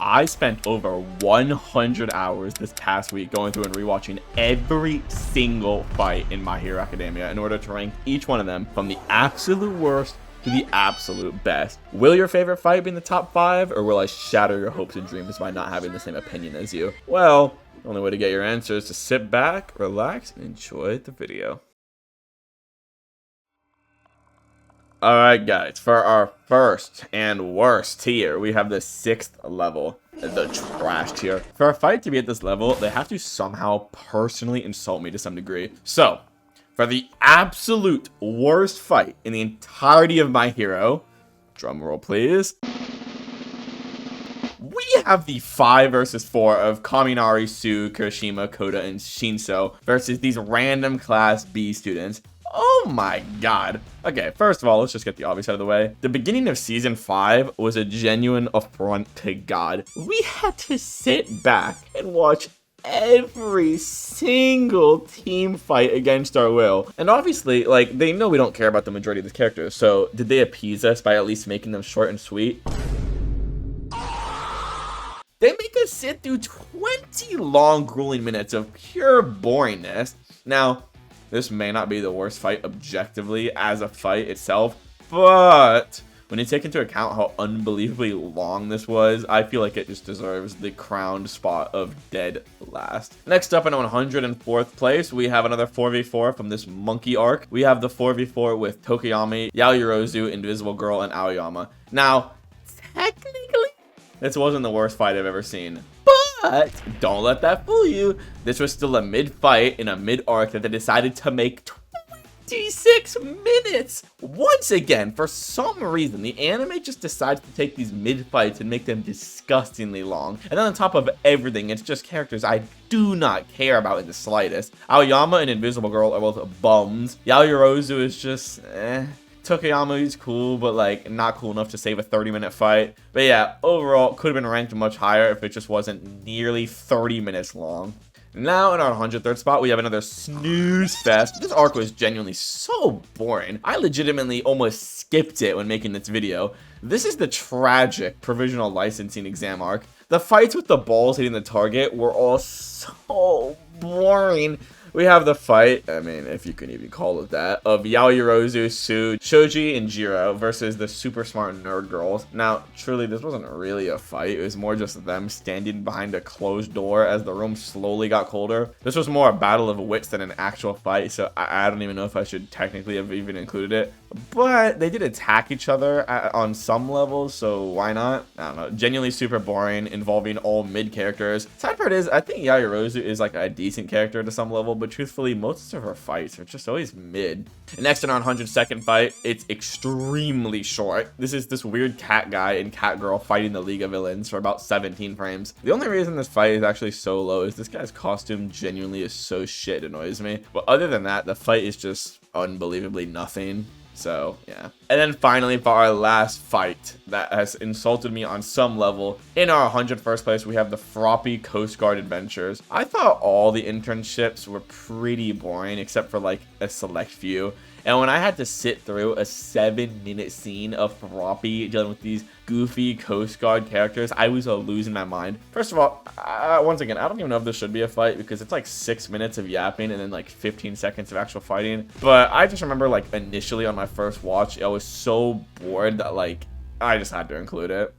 I spent over 100 hours this past week going through and rewatching every single fight in My Hero Academia in order to rank each one of them from the absolute worst to the absolute best. Will your favorite fight be in the top 5, or will I shatter your hopes and dreams by not having the same opinion as you? Well, the only way to get your answer is to sit back, relax, and enjoy the video. Alright guys, for our first and worst tier, we have the 6th level, the trash tier. For a fight to be at this level, they have to somehow personally insult me to some degree. So, for the absolute worst fight in the entirety of My Hero, drum roll please, we have the 5 versus 4 of Kaminari, SOOOOO, Kirishima, Koda, and Shinso versus these random Class B students. Oh my god. Okay, first of all, let's just get the obvious out of the way. The beginning of Season 5 was a genuine affront to God. We had to sit back and watch every single team fight against our will. And obviously, like, they know we don't care about the majority of the characters, so did they appease us by at least making them short and sweet? They make us sit through 20 long, grueling minutes of pure boringness. Now, this may not be the worst fight objectively as a fight itself, but when you take into account how unbelievably long this was, I feel like it just deserves the crowned spot of dead last. Next up in 104th place, we have another 4v4 from this monkey arc. We have the 4v4 with Tokoyami, Yaoyorozu, Invisible Girl, and Aoyama. Now, technically, this wasn't the worst fight I've ever seen, but don't let that fool you. This was still a mid-fight in a mid-arc that they decided to make 26 minutes. Once again, for some reason, the anime just decides to take these mid-fights and make them disgustingly long. And then on top of everything, it's just characters I do not care about in the slightest. Aoyama and Invisible Girl are both bums. Yaoyorozu is just Tokoyami is cool, but like not cool enough to save a 30-minute fight. But yeah, overall, could have been ranked much higher if it just wasn't nearly 30 minutes long. Now in our 103rd spot, we have another snooze fest. This arc was genuinely so boring. I legitimately almost skipped it when making this video. This is the tragic provisional licensing exam arc. The fights with the balls hitting the target were all so boring. We have the fight, I mean, if you can even call it that, of Yaoyorozu, SOOOOO, Shoji, and Jiro versus the super smart nerd girls. Now, truly, this wasn't really a fight. It was more just them standing behind a closed door as the room slowly got colder. This was more a battle of wits than an actual fight, so I don't even know if I should technically have even included it. But they did attack each other on some levels, so why not? I don't know. Genuinely super boring, involving all mid characters. Sad part is, I think Yaoyorozu is like a decent character to some level, but truthfully, most of her fights are just always mid. And next in our 102nd fight, it's extremely short. This is this weird cat guy and cat girl fighting the League of Villains for about 17 frames. The only reason this fight is actually so low is this guy's costume genuinely is so shit, it annoys me. But other than that, the fight is just unbelievably nothing. So, yeah. And then finally, for our last fight that has insulted me on some level, in our 101st place, we have the Froppy Coast Guard Adventures. I thought all the internships were pretty boring, except for like a select few. And when I had to sit through a 7-minute scene of Froppy dealing with these goofy Coast Guard characters, I was losing my mind. First of all, once again, I don't even know if this should be a fight because it's like 6 minutes of yapping and then like 15 seconds of actual fighting. But I just remember like initially on my first watch, I was so bored that like I just had to include it.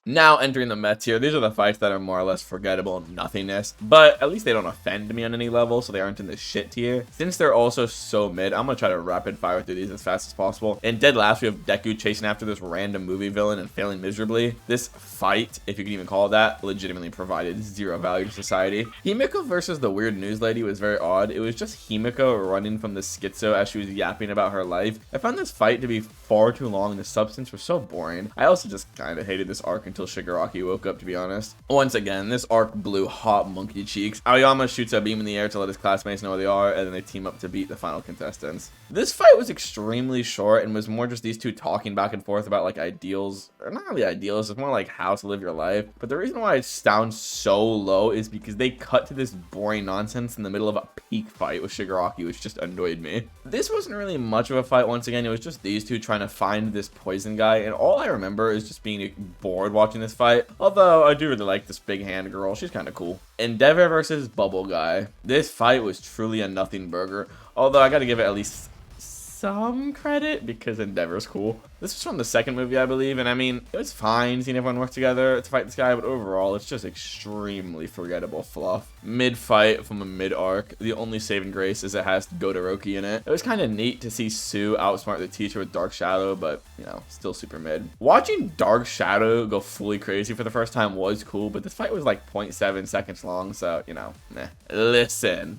Now entering the Mets here, these are the fights that are more or less forgettable nothingness, but at least they don't offend me on any level, so they aren't in the shit tier. Since they're also so mid, I'm gonna try to rapid fire through these as fast as possible. In dead last, we have Deku chasing after this random movie villain and failing miserably. This fight, if you can even call it that, legitimately provided zero value to society. Himiko versus the weird news lady was very odd. It was just Himiko running from the schizo as she was yapping about her life. I found this fight to be far too long and the substance was so boring. I also just kind of hated this arc in until Shigaraki woke up, to be honest. Once again, this arc blew hot monkey cheeks. Aoyama shoots a beam in the air to let his classmates know where they are, and then they team up to beat the final contestants. This fight was extremely short and was more just these two talking back and forth about like ideals, or not really ideals, it's more like how to live your life. But the reason why it sounds so low is because they cut to this boring nonsense in the middle of a peak fight with Shigaraki, which just annoyed me. This wasn't really much of a fight. Once again, it was just these two trying to find this poison guy, and all I remember is just being bored watching this fight. Although I do really like this big hand girl, she's kind of cool. Endeavor versus Bubble Guy. This fight was truly a nothing burger, although I gotta give it at least some credit because Endeavor's cool. This was from the second movie, I believe, and I mean, it was fine seeing everyone work together to fight this guy, but overall, it's just extremely forgettable fluff. Mid-fight from a mid-arc, the only saving grace is it has Godoroki in it. It was kind of neat to see Sue outsmart the teacher with Dark Shadow, but, you know, still super mid. Watching Dark Shadow go fully crazy for the first time was cool, but this fight was like 0.7 seconds long, so, you know, meh. Listen,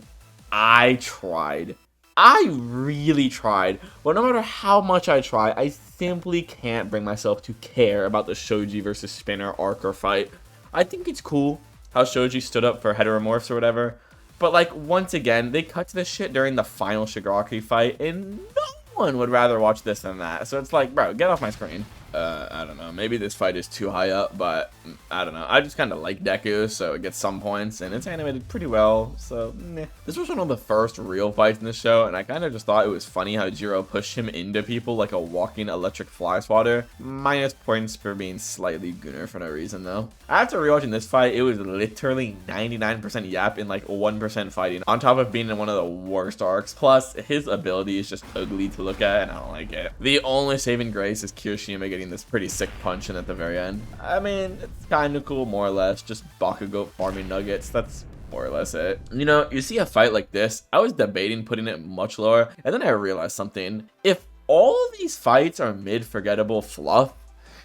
I tried. I really tried, but no matter how much I try, I simply can't bring myself to care about the Shoji versus Spinner arc or fight. I think it's cool how Shoji stood up for heteromorphs or whatever, but like once again, they cut to this shit during the final Shigaraki fight, and no one would rather watch this than that. So it's like, bro, get off my screen. I don't know, maybe this fight is too high up, but I don't know. I just kind of like Deku, so it gets some points, and it's animated pretty well, so meh. This was one of the first real fights in the show, and I kind of just thought it was funny how Jiro pushed him into people like a walking electric fly swatter. Minus points for being slightly gooner for no reason, though. After rewatching this fight, it was literally 99% yap and like 1% fighting, on top of being in one of the worst arcs. Plus, his ability is just ugly to look at, and I don't like it. The only saving grace is Kirishima getting this pretty sick punch in at the very end. I mean, it's kind of cool, more or less. Just Bakugo farming nuggets. That's more or less it. You know, you see a fight like this, I was debating putting it much lower, and then I realized something. If all these fights are mid-forgettable fluff,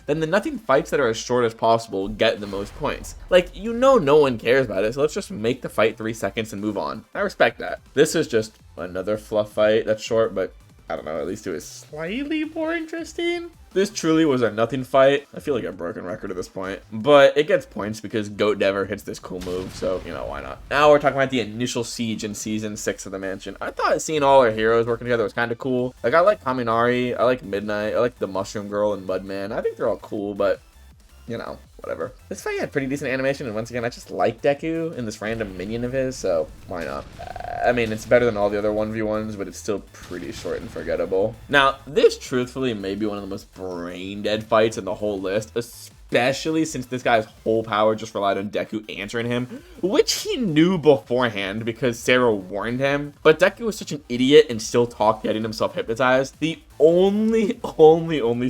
then the nothing fights that are as short as possible get the most points. Like, you know no one cares about it, so let's just make the fight 3 seconds and move on. I respect that. This is just another fluff fight that's short, but I don't know, at least it was slightly more interesting. This truly was a nothing fight. I feel like a broken record at this point, but it gets points because Goat Dever hits this cool move, so, you know, why not? Now we're talking about the initial siege in season 6 of the mansion. I thought seeing all our heroes working together was kind of cool. Like, I like Kaminari, I like Midnight, I like the Mushroom Girl and Mudman. I think they're all cool, but, you know, whatever. This fight had pretty decent animation, and once again, I just like Deku and this random minion of his, so why not? I mean, it's better than all the other 1v1s, but it's still pretty short and forgettable. Now, this truthfully may be one of the most brain-dead fights in the whole list, especially since this guy's whole power just relied on Deku answering him, which he knew beforehand because Sarah warned him. But Deku was such an idiot and still talked, getting himself hypnotized. The only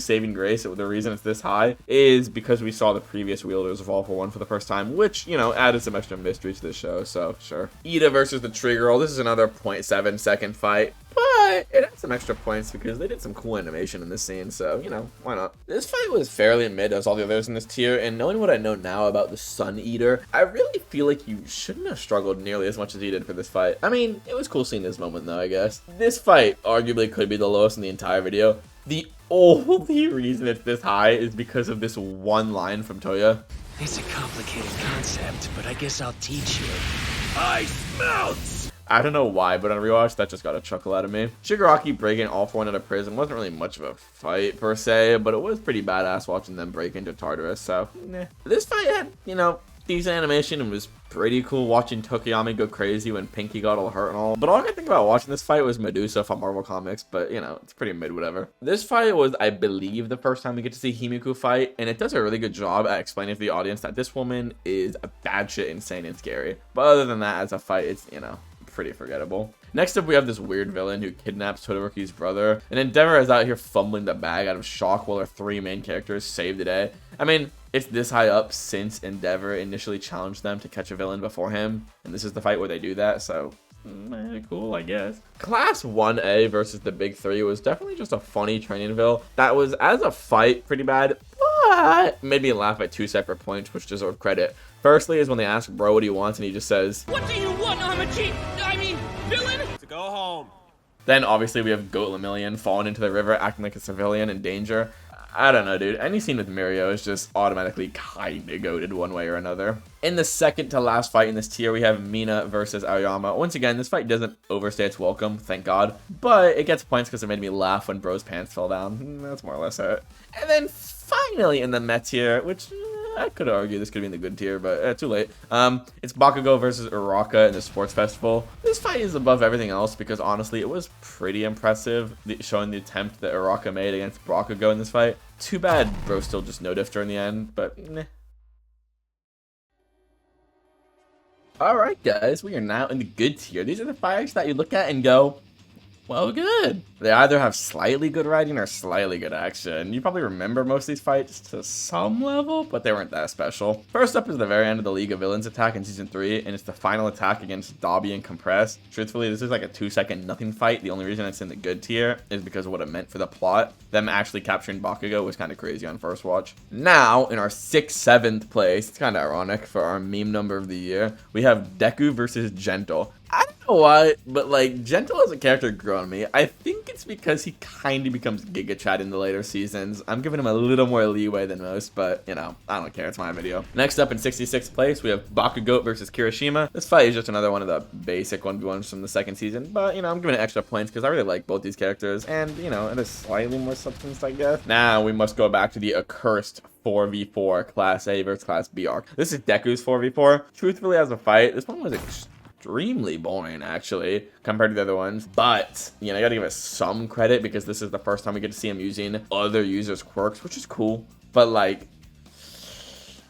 saving grace, the reason it's this high, is because we saw the previous wielders evolve for one for the first time, which, you know, added some extra mystery to this show, so sure. Ida versus the Tree Girl. This is another 0.7 second fight, but it had some extra points because they did some cool animation in this scene, so, you know, why not? This fight was fairly mid as all the others in this tier, and knowing what I know now about the Sun Eater, I really feel like you shouldn't have struggled nearly as much as he did for this fight. I mean, it was cool seeing this moment though, I guess. This fight arguably could be the lowest in the entire video. The only reason it's this high is because of this one line from Toya. It's a complicated concept, but I guess I'll teach you. Ice melts! I don't know why, but on rewatch, that just got a chuckle out of me. Shigaraki breaking All For One out of prison wasn't really much of a fight, per se, but it was pretty badass watching them break into Tartarus, so, nah. This fight had, you know, decent animation and was pretty cool watching Tokiyami go crazy when Pinky got all hurt and all. But all I could think about watching this fight was Medusa from Marvel Comics, but, you know, it's pretty mid, whatever. This fight was, I believe, the first time we get to see Himiku fight, and it does a really good job at explaining to the audience that this woman is a bad shit insane and scary. But other than that, as a fight, it's, you know, pretty forgettable. Next up, we have this weird villain who kidnaps Todoroki's brother, and Endeavor is out here fumbling the bag out of shock while our 3 main characters save the day. I mean, it's this high up since Endeavor initially challenged them to catch a villain before him, and this is the fight where they do that, so cool, I guess. Class 1A versus the Big 3 was definitely just a funny trainingville that was, as a fight, pretty bad, but made me laugh at 2 separate points, which deserve credit. Firstly is when they ask Bro what he wants, and he just says, What do you want, villain? To go home. Then obviously we have Goat Lemillion falling into the river, acting like a civilian in danger. I don't know, dude. Any scene with Mirio is just automatically kinda goated one way or another. In the second to last fight in this tier, we have Mina versus Aoyama. Once again, this fight doesn't overstay its welcome, thank God. But it gets points because it made me laugh when Bro's pants fell down. That's more or less it. And then finally in the Met tier, which I could argue this could be in the good tier, but too late. It's Bakugo versus Uraka in the sports festival. This fight is above everything else because honestly, it was pretty impressive, showing the attempt that Uraka made against Bakugo in this fight. Too bad Bro still just no-diffed her in the end, but meh. Alright guys, we are now in the good tier. These are the fights that you look at and go, well, good. They either have slightly good writing or slightly good action. You probably remember most of these fights to some level, but they weren't that special. First up is the very end of the League of Villains attack in Season 3, and it's the final attack against Dobby and Compress. Truthfully, this is like a 2-second nothing fight. The only reason it's in the good tier is because of what it meant for the plot. Them actually capturing Bakugo was kind of crazy on first watch. Now, in our 6th, 7th place, it's kind of ironic for our meme number of the year, we have Deku versus Gentle. I don't know why, but like Gentle as a character grew on me. I think it's because he kind of becomes Giga Chad in the later seasons. I'm giving him a little more leeway than most, but you know, I don't care. It's my video. Next up in 66th place, we have Bakugo versus Kirishima. This fight is just another one of the basic 1v1s from the second season, but you know, I'm giving it extra points because I really like both these characters, and you know, it is slightly more substance, I guess. Now we must go back to the accursed 4v4 Class A versus Class B arc. This is Deku's 4v4. Truthfully, as a fight, this one was extremely boring actually compared to the other ones, but you know, you gotta give it some credit because this is the first time we get to see him using other users' quirks, which is cool. But like,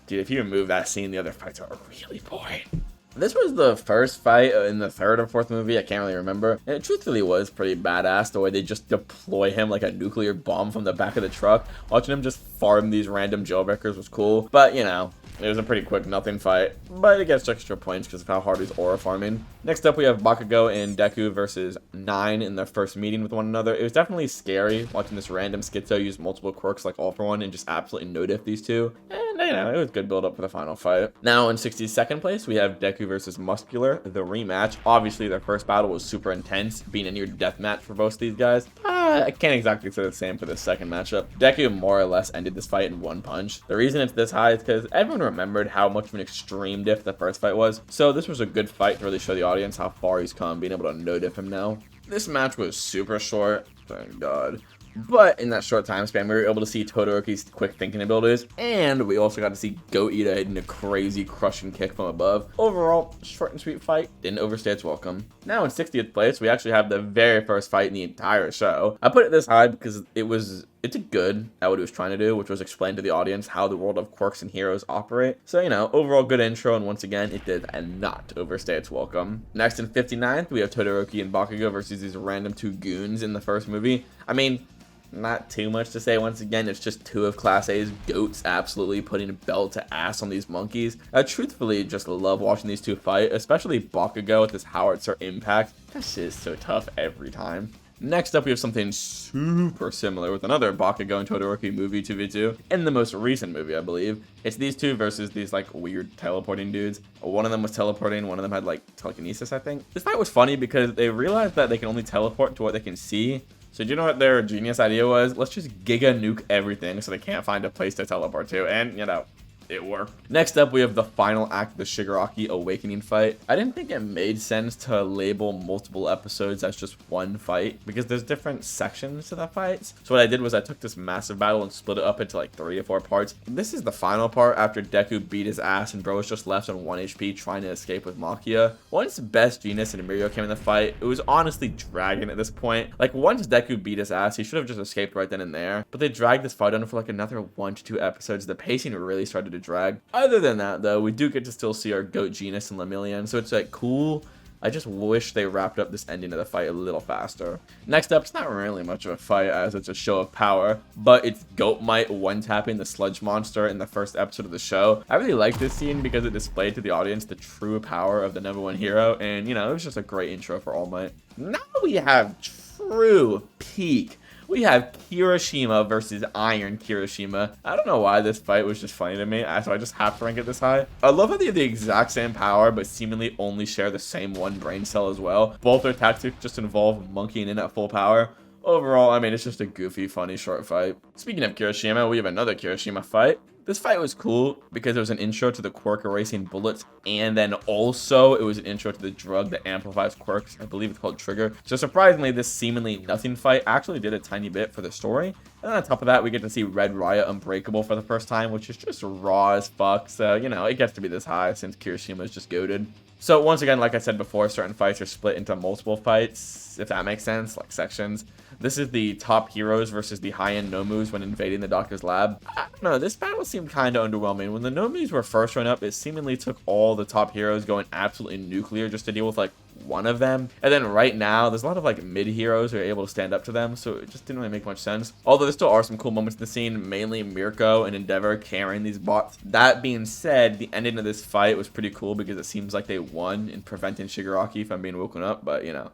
dude, if you remove that scene, the other fights are really boring. This was the first fight in the third or fourth movie, I can't really remember, and it truthfully was pretty badass the way they just deploy him like a nuclear bomb from the back of the truck. Watching him just farm these random jailbreakers was cool, but you know, it was a pretty quick nothing fight, but it gets extra points because of how hard he's aura farming. Next up, we have Bakugo and Deku versus 9 in their first meeting with one another. It was definitely scary watching this random schizo use multiple quirks like All For One and just absolutely no-diff these two. And you know, it was good build up for the final fight. Now in 62nd place, we have Deku versus Muscular, the rematch. Obviously, their first battle was super intense, being a near death match for both of these guys. I can't exactly say the same for the second matchup. Deku more or less ended this fight in one punch. The reason it's this high is because everyone remembered how much of an extreme diff the first fight was, so this was a good fight to really show the audience how far he's come, being able to no-diff him now. This match was super short, thank God. But in that short time span, we were able to see Todoroki's quick thinking abilities, and we also got to see Goat Ida hitting a crazy crushing kick from above. Overall, short and sweet fight, didn't overstay its welcome. Now in 60th place, we actually have the very first fight in the entire show. I put it this high because it's a good at what it was trying to do, which was explain to the audience how the world of quirks and heroes operate. So, you know, overall good intro, and once again, it did not overstay its welcome. Next in 59th, we have Todoroki and Bakugo versus these random two goons in the first movie. I mean, not too much to say. Once again, it's just two of Class A's goats absolutely putting belt to ass on these monkeys. I truthfully just love watching these two fight, especially Bakugo with his howitzer impact. That shit is so tough every time. Next up, we have something super similar with another Bakugo and Todoroki movie 2v2 in the most recent movie, I believe. It's these two versus these like weird teleporting dudes. One of them was teleporting, one of them had like telekinesis, I think. This fight was funny because they realized that they can only teleport to what they can see. So do you know what their genius idea was? Let's just giga nuke everything so they can't find a place to teleport to, and you know, it worked. Next up, we have the final act of the Shigaraki Awakening fight. I didn't think it made sense to label multiple episodes as just one fight because there's different sections to the fights. So what I did was I took this massive battle and split it up into like 3 or 4 parts. This is the final part after Deku beat his ass and Bro was just left on 1 HP trying to escape with Makia. Once Best Genius and Mirio came in the fight, it was honestly dragging at this point. Like once Deku beat his ass, he should have just escaped right then and there. But they dragged this fight on for like another 1 to 2 episodes. The pacing really started to drag. Other than that, though, we do get to still see our Goat Genus and Lemillion, so it's like cool. I just wish they wrapped up this ending of the fight a little faster. Next up, it's not really much of a fight as it's a show of power, but it's Goat Might one-tapping the sludge monster in the first episode of the show. I really like this scene because it displayed to the audience the true power of the #1 hero, and you know, it was just a great intro for All Might. Now we have true peak. We have Kirishima versus Iron Kirishima. I don't know why this fight was just funny to me, so I just have to rank it this high. I love how they have the exact same power, but seemingly only share the same one brain cell as well. Both their tactics just involve monkeying in at full power. Overall, I mean, it's just a goofy, funny, short fight. Speaking of Kirishima, we have another Kirishima fight. This fight was cool because it was an intro to the quirk erasing bullets, and then also it was an intro to the drug that amplifies quirks. I believe it's called Trigger. So surprisingly, this seemingly nothing fight actually did a tiny bit for the story. And then on top of that, we get to see Red Riot Unbreakable for the first time, which is just raw as fuck. So, you know, it gets to be this high since Kirishima is just goated. So once again, like I said before, certain fights are split into multiple fights, if that makes sense, like sections. This is the top heroes versus the high-end Nomus when invading the doctor's lab. I don't know, this battle seemed kind of underwhelming. When the Nomus were first showing up, it seemingly took all the top heroes going absolutely nuclear just to deal with, like, one of them. And then right now, there's a lot of, like, mid-heroes who are able to stand up to them, so it just didn't really make much sense. Although there still are some cool moments in the scene, mainly Mirko and Endeavor carrying these bots. That being said, the ending of this fight was pretty cool because it seems like they won in preventing Shigaraki from being woken up, but, you know,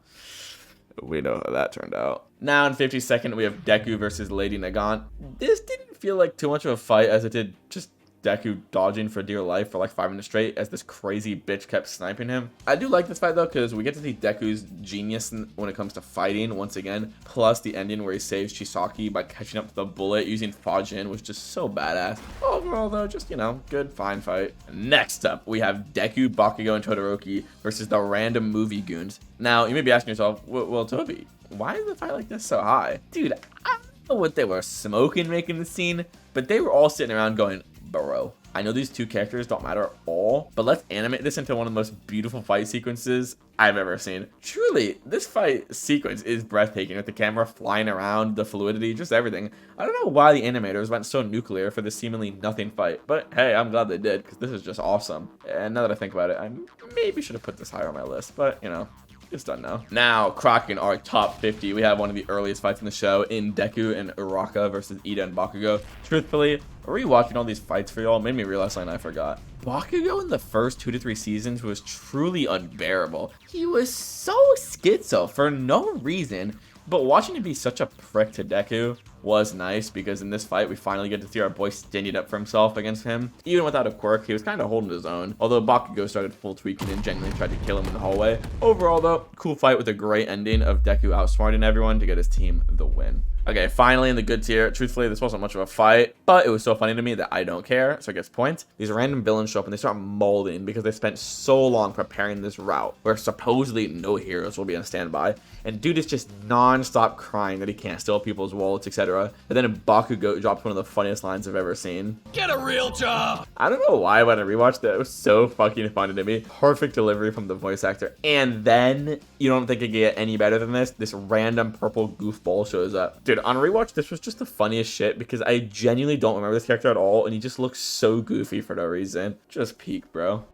we know how that turned out. Now in 52nd, we have Deku versus Lady Nagant. This didn't feel like too much of a fight as it did just Deku dodging for dear life for like 5 minutes straight as this crazy bitch kept sniping him. I do like this fight though because we get to see Deku's genius when it comes to fighting once again, plus the ending where he saves Chisaki by catching up to the bullet using Fajin was just so badass. Overall though, just, you know, good, fine fight. Next up, we have Deku, Bakugo, and Todoroki versus the random movie goons. Now, you may be asking yourself, well, Toby, why is the fight like this so high? Dude, I don't know what they were smoking making the scene, but they were all sitting around going, bro, I know these two characters don't matter at all, but let's animate this into one of the most beautiful fight sequences I've ever seen. Truly, this fight sequence is breathtaking with the camera flying around, the fluidity, just everything. I don't know why the animators went so nuclear for this seemingly nothing fight, but hey, I'm glad they did because this is just awesome. And now that I think about it, I maybe should have put this higher on my list, but you know, it's done now. Now, cracking our top 50, we have one of the earliest fights in the show in Deku and Uraka versus Ida and Bakugo. Truthfully, rewatching all these fights for y'all made me realize something I forgot. Bakugo in the first 2 to 3 seasons was truly unbearable. He was so schizo for no reason, but watching him be such a prick to Deku was nice because in this fight we finally get to see our boy standing up for himself against him. Even without a quirk, he was kind of holding his own, although Bakugo started full tweaking and genuinely tried to kill him in the hallway. Overall though, cool fight with a great ending of Deku outsmarting everyone to get his team the win. Okay, finally in the good tier, truthfully, this wasn't much of a fight, but it was so funny to me that I don't care, so I guess points. These random villains show up and they start molding because they spent so long preparing this route where supposedly no heroes will be on standby. And dude is just non-stop crying that he can't steal people's wallets, etc. And then Bakugo drops one of the funniest lines I've ever seen. Get a real job! I don't know why when I rewatched it, it was so fucking funny to me. Perfect delivery from the voice actor. And then, you don't think it could get any better than this? This random purple goofball shows up. Dude, on rewatch, this was just the funniest shit because I genuinely don't remember this character at all, and he just looks so goofy for no reason. Just peak, bro.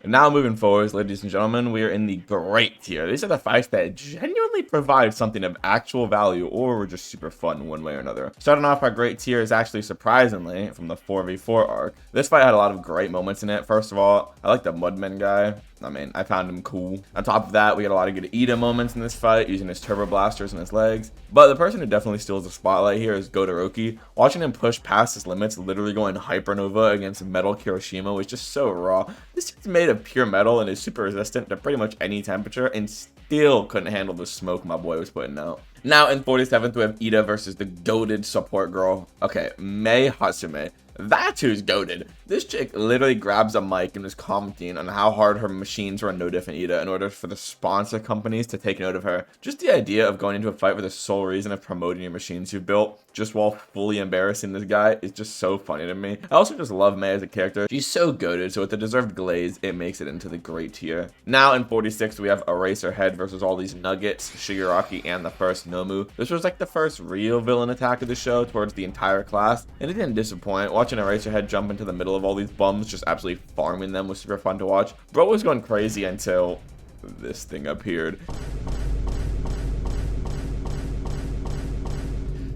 And now moving forward, ladies and gentlemen, we are in the great tier. These are the fights that genuinely provide something of actual value or were just super fun one way or another. Starting off our great tier is actually surprisingly from the 4v4 arc. This fight had a lot of great moments in it. First of all, I like the Mudman guy. I mean, I found him cool. On top of that, we got a lot of good Ida moments in this fight, using his turbo blasters and his legs. But the person who definitely steals the spotlight here is Todoroki. Watching him push past his limits, literally going hypernova against Metal Kirishima was just so raw. This is made of pure metal and is super resistant to pretty much any temperature and still couldn't handle the smoke my boy was putting out. Now in 47th, we have Ida versus the goated support girl. Okay, Mei Hatsume. That's who's goated. This chick literally grabs a mic and is commenting on how hard her machines run no different Ida in order for the sponsor companies to take note of her. Just the idea of going into a fight with the sole reason of promoting your machines you've built, just while fully embarrassing this guy, is just so funny to me. I also just love Mei as a character. She's so goated, so with the deserved glaze, it makes it into the great tier. Now in 46th, we have Eraserhead versus all these nuggets, Shigaraki, and the first Nomu. This was like the first real villain attack of the show towards the entire class, and it didn't disappoint. Watching Eraserhead jump into the middle of all these bums, just absolutely farming them, was super fun to watch. Bro was going crazy until this thing appeared.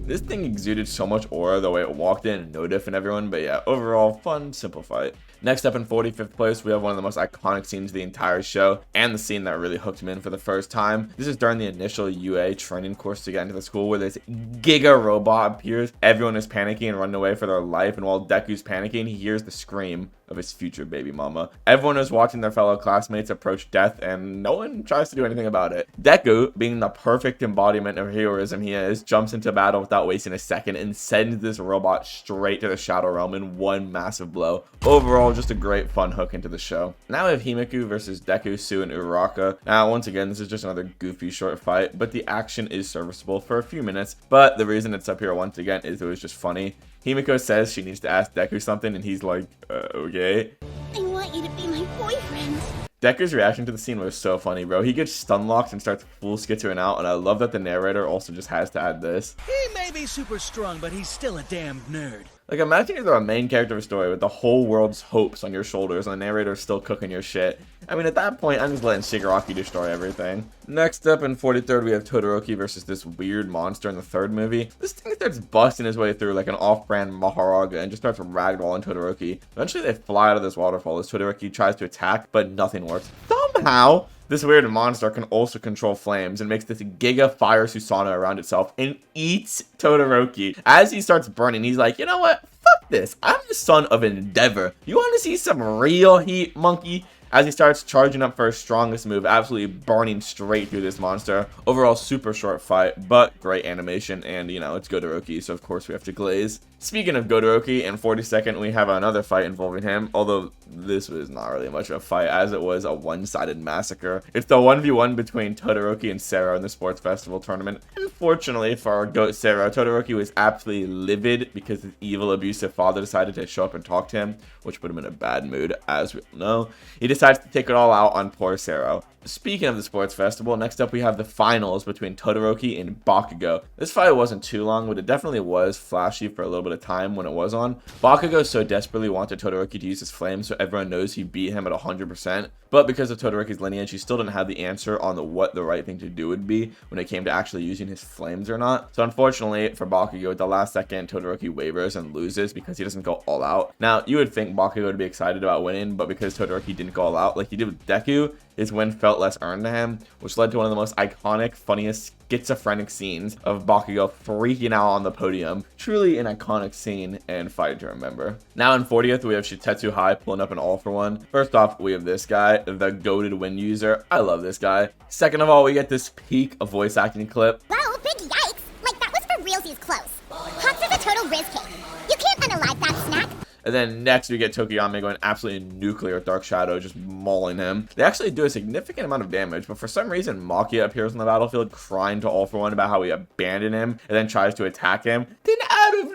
This thing exuded so much aura the way it walked in, no diff and everyone, but yeah, overall, fun, simple fight. Next up in 45th place, we have one of the most iconic scenes of the entire show, and the scene that really hooked me in for the first time. This is during the initial UA training course to get into the school where this giga robot appears. Everyone is panicking and running away for their life, and while Deku's panicking, he hears the scream of his future baby mama. Everyone is watching their fellow classmates approach death, and no one tries to do anything about it. Deku, being the perfect embodiment of heroism he is, jumps into battle without wasting a second and sends this robot straight to the Shadow Realm in one massive blow. Overall, just a great fun hook into the show. Now we have Himiku versus Deku, Sue, and Uraraka. Now, once again, this is just another goofy short fight, but the action is serviceable for a few minutes. But the reason it's up here once again is it was just funny. Himiko says she needs to ask Deku something, and he's like, okay. I want you to be my boyfriend. Deku's reaction to the scene was so funny, bro. He gets stun locked and starts full skittering out, and I love that the narrator also just has to add this. He may be super strong, but he's still a damned nerd. Like, imagine you're a main character of a story with the whole world's hopes on your shoulders, and the narrator's still cooking your shit. I mean, at that point, I'm just letting Shigaraki destroy everything. Next up, in 43rd, we have Todoroki versus this weird monster in the third movie. This thing starts busting his way through like an off-brand Maharaga and just starts ragdolling Todoroki. Eventually, they fly out of this waterfall as Todoroki tries to attack, but nothing works. Somehow, this weird monster can also control flames and makes this Giga Fire Susanoo around itself and eats Todoroki. As he starts burning, he's like, you know what? Fuck this. I'm the son of Endeavor. You want to see some real heat, monkey? As he starts charging up for his strongest move, absolutely burning straight through this monster. Overall, super short fight, but great animation, and, you know, it's Godoroki, so of course we have to glaze. Speaking of Godoroki, in 42nd, we have another fight involving him, although this was not really much of a fight, as it was a one-sided massacre. It's the 1v1 between Todoroki and Sero in the sports festival tournament. Unfortunately for our goat Sero, Todoroki was absolutely livid because his evil, abusive father decided to show up and talk to him, which put him in a bad mood, as we all know. He decides to take it all out on poor Sero. Speaking of the sports festival, next up we have the finals between Todoroki and Bakugo. This fight wasn't too long, but it definitely was flashy for a little bit of time when it was on. Bakugo so desperately wanted Todoroki to use his flames, so everyone knows he beat him at 100%. But because of Todoroki's lineage, he still didn't have the answer on what the right thing to do would be when it came to actually using his flames or not. So unfortunately for Bakugo, at the last second, Todoroki wavers and loses because he doesn't go all out. Now, you would think Bakugo would be excited about winning, but because Todoroki didn't go all out like he did with Deku, his win felt less earned to him, which led to one of the most iconic, funniest, schizophrenic scenes of Bakugo freaking out on the podium. Truly an iconic scene and fight to remember. Now in 40th, we have Shitetsu High pulling up an all-for-one. First off, we have this guy, the goated wind user. I love this guy. Second of all, we get this peak of voice acting clip. Whoa, big yikes! Like that was for realsies close. Hawks is a total riz cake. You can't unalive that snack. And then next we get Tokiyami going absolutely nuclear with Dark Shadow, just mauling him. They actually do a significant amount of damage, but for some reason Makia appears on the battlefield crying to All For One about how he abandoned him and then tries to attack him. Then out of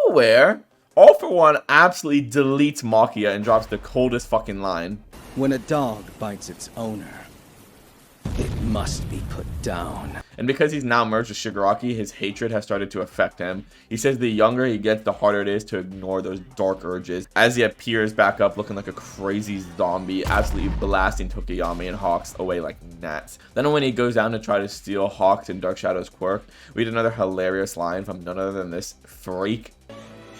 nowhere, All For One absolutely deletes Makia and drops the coldest fucking line. When a dog bites its owner, it must be put down. And because he's now merged with Shigaraki, his hatred has started to affect him. He says the younger he gets, the harder it is to ignore those dark urges. As he appears back up looking like a crazy zombie, absolutely blasting Tokiyami and Hawks away like gnats. Then when he goes down to try to steal Hawks and Dark Shadow's quirk, we get another hilarious line from none other than this freak.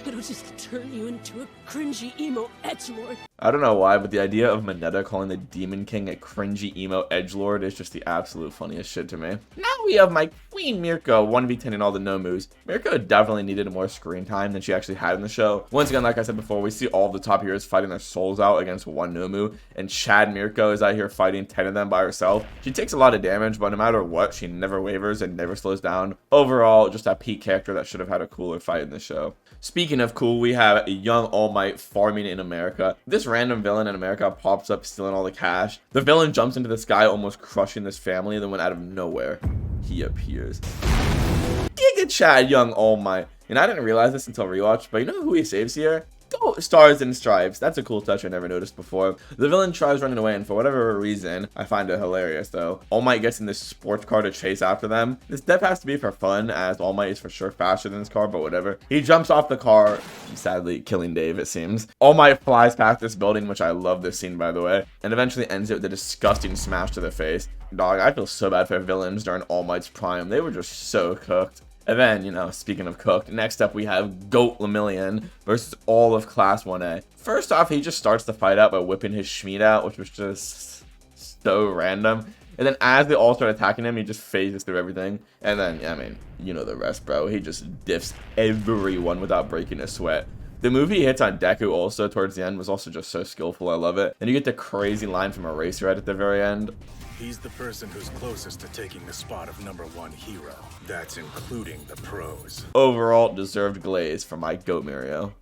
It'll just turn you into a cringy emo edgelord. I don't know why, but the idea of Mineta calling the Demon King a cringy emo edgelord is just the absolute funniest shit to me. Now we have my Queen Mirko 1v10ing all the Nomus. Mirko definitely needed more screen time than she actually had in the show. Once again, like I said before, we see all of the top heroes fighting their souls out against one Nomu, and Chad Mirko is out here fighting 10 of them by herself. She takes a lot of damage, but no matter what, she never wavers and never slows down. Overall, just a peak character that should have had a cooler fight in the show. Speaking of cool, we have a young All Might farming in America. This random villain in America pops up stealing all the cash. The villain jumps into the sky, almost crushing this family, then when out of nowhere, he appears. Giga Chad, young All Might. And I didn't realize this until rewatch, but you know who he saves here? Go Stars and Stripes. That's a cool touch I never noticed before. The villain tries running away, and for whatever reason, I find it hilarious though. All Might gets in this sports car to chase after them. This death has to be for fun, as All Might is for sure faster than this car, but whatever. He jumps off the car, sadly killing Dave, it seems. All Might flies past this building, which I love this scene by the way, and eventually ends it with a disgusting smash to the face. Dog, I feel so bad for villains during All Might's prime. They were just so cooked. And then, you know, speaking of cooked, next up we have Goat Lemillion versus all of Class 1A. First off, he just starts the fight out by whipping his Schmied out, which was just so random. And then as they all start attacking him, he just phases through everything. And then, I mean, you know the rest, bro. He just diffs everyone without breaking a sweat. The move he hits on Deku also towards the end was also just so skillful. I love it. And you get the crazy line from Eraser right at the very end. He's the person who's closest to taking the spot of #1 hero. That's including the pros. Overall, deserved glaze for my Goat Mirio.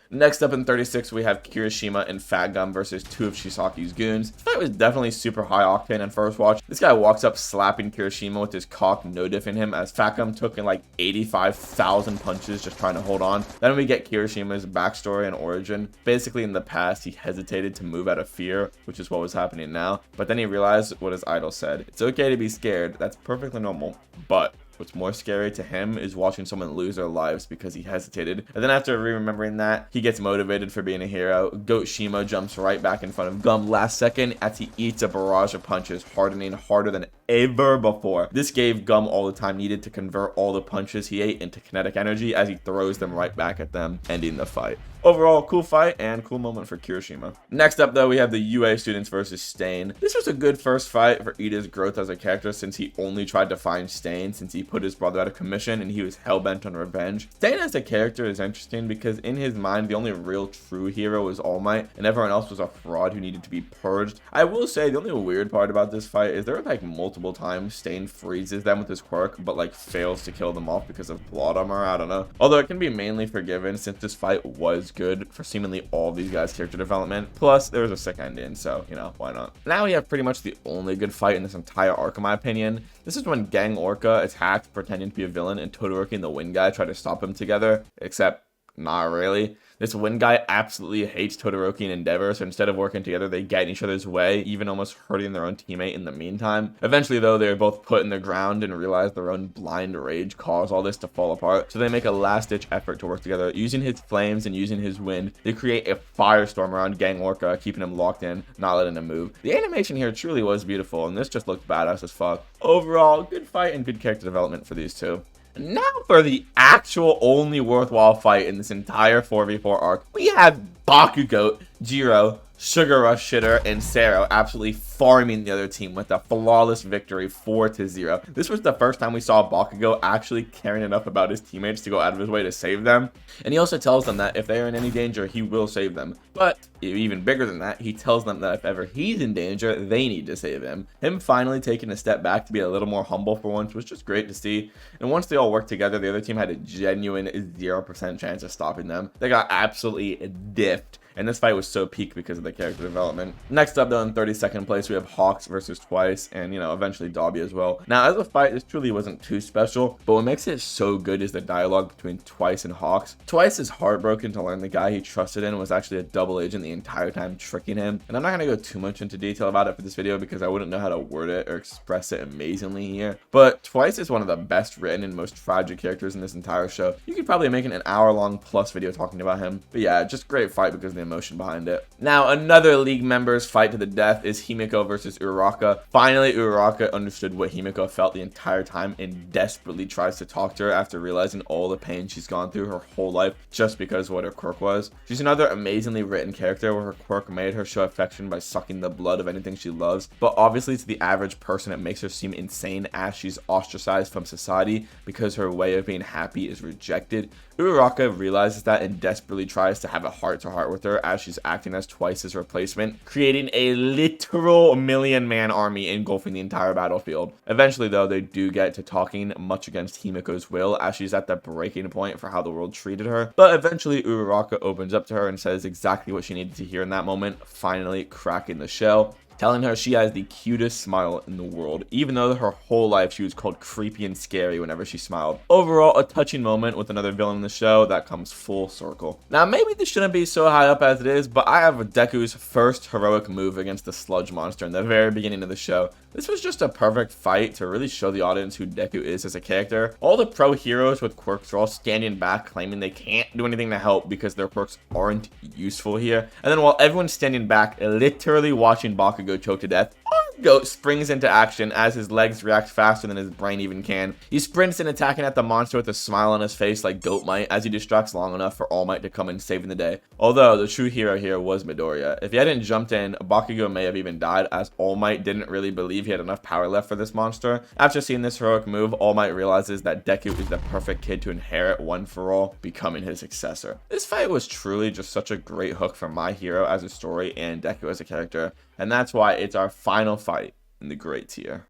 Next up in 36, we have Kirishima and Fat Gum versus 2 of Shisaku's goons. This fight was definitely super high octane on first watch. This guy walks up slapping Kirishima with his cock no diff in him as Fat Gum took in like 85,000 punches just trying to hold on. Then we get Kirishima's backstory and origin. Basically in the past, he hesitated to move out of fear, which is what was happening now. But then he realized what his idol said. It's okay to be scared. That's perfectly normal. But what's more scary to him is watching someone lose their lives because he hesitated. And then after remembering that, he gets motivated for being a hero. Goat Shima jumps right back in front of Gum last second as he eats a barrage of punches, hardening harder than ever before. This gave Gum all the time needed to convert all the punches he ate into kinetic energy as he throws them right back at them, ending the fight. Overall, cool fight and cool moment for Kirishima. Next up though, we have the UA students versus Stain. This was a good first fight for Ida's growth as a character since he only tried to find Stain since he put his brother out of commission and he was hell-bent on revenge. Stain as a character is interesting because in his mind, the only real true hero was All Might and everyone else was a fraud who needed to be purged. I will say the only weird part about this fight is there are like multiple times Stain freezes them with his quirk but like fails to kill them off because of plot armor. I don't know. Although it can be mainly forgiven since this fight was good for seemingly all of these guys' character development. Plus, there was a sick ending, so, you know, why not? Now we have pretty much the only good fight in this entire arc, in my opinion. This is when Gang Orca attacked, pretending to be a villain, and Todoroki and the Wind Guy try to stop him together, except not really. This Wind Guy absolutely hates Todoroki and Endeavor, so instead of working together, they get in each other's way, even almost hurting their own teammate in the meantime. Eventually, though, they are both put in the ground and realize their own blind rage caused all this to fall apart, so they make a last-ditch effort to work together. Using his flames and using his wind, they create a firestorm around Gang Orca, keeping him locked in, not letting him move. The animation here truly was beautiful, and this just looked badass as fuck. Overall, good fight and good character development for these two. Now for the actual only worthwhile fight in this entire 4v4 arc, we have Bakugo, Jiro, Sugar Rush Shitter, and Sero absolutely farming the other team with a flawless victory 4-0. This was the first time we saw Bakugo actually caring enough about his teammates to go out of his way to save them. And he also tells them that if they are in any danger, he will save them. But even bigger than that, he tells them that if ever he's in danger, they need to save him. Him finally taking a step back to be a little more humble for once was just great to see. And once they all worked together, the other team had a genuine 0% chance of stopping them. They got absolutely diffed. And this fight was so peak because of the character development. Next up though, in 32nd place, we have Hawks versus Twice, and you know, eventually Dobby as well. Now as a fight, this truly wasn't too special, but what makes it so good is the dialogue between Twice and Hawks. Twice is heartbroken to learn the guy he trusted in was actually a double agent the entire time, tricking him. And I'm not gonna go too much into detail about it for this video because I wouldn't know how to word it or express it amazingly here. But Twice is one of the best written and most tragic characters in this entire show. You could probably make an hour-long plus video talking about him. But yeah, just great fight because of the emotion behind it. Now, another League members fight to the death is Himiko versus Uraraka. Finally, Uraraka understood what Himiko felt the entire time and desperately tries to talk to her after realizing all the pain she's gone through her whole life just because of what her quirk was. She's another amazingly written character where her quirk made her show affection by sucking the blood of anything she loves, but obviously to the average person it makes her seem insane as she's ostracized from society because her way of being happy is rejected. Uraraka realizes that and desperately tries to have a heart-to-heart with her as she's acting as Twice's replacement, creating a literal million-man army engulfing the entire battlefield. Eventually, though, they do get to talking, much against Himiko's will, as she's at the breaking point for how the world treated her. But eventually, Uraraka opens up to her and says exactly what she needed to hear in that moment, finally cracking the shell, telling her she has the cutest smile in the world, even though her whole life she was called creepy and scary whenever she smiled. Overall, a touching moment with another villain in the show that comes full circle. Now, maybe this shouldn't be so high up as it is, but I have Deku's first heroic move against the sludge monster in the very beginning of the show. This was just a perfect fight to really show the audience who Deku is as a character. All the pro heroes with quirks are all standing back claiming they can't do anything to help because their quirks aren't useful here. And then while everyone's standing back, literally watching Bakugo choke to death, Bakugo springs into action as his legs react faster than his brain even can. He sprints in, attacking at the monster with a smile on his face like Goat might, as he distracts long enough for All Might to come in saving the day. Although the true hero here was Midoriya. If he hadn't jumped in, Bakugo may have even died, as All Might didn't really believe he had enough power left for this monster. After seeing this heroic move, All Might realizes that Deku is the perfect kid to inherit One For All, becoming his successor. This fight was truly just such a great hook for my hero as a story and Deku as a character, and that's why it's our final fight in the great tier.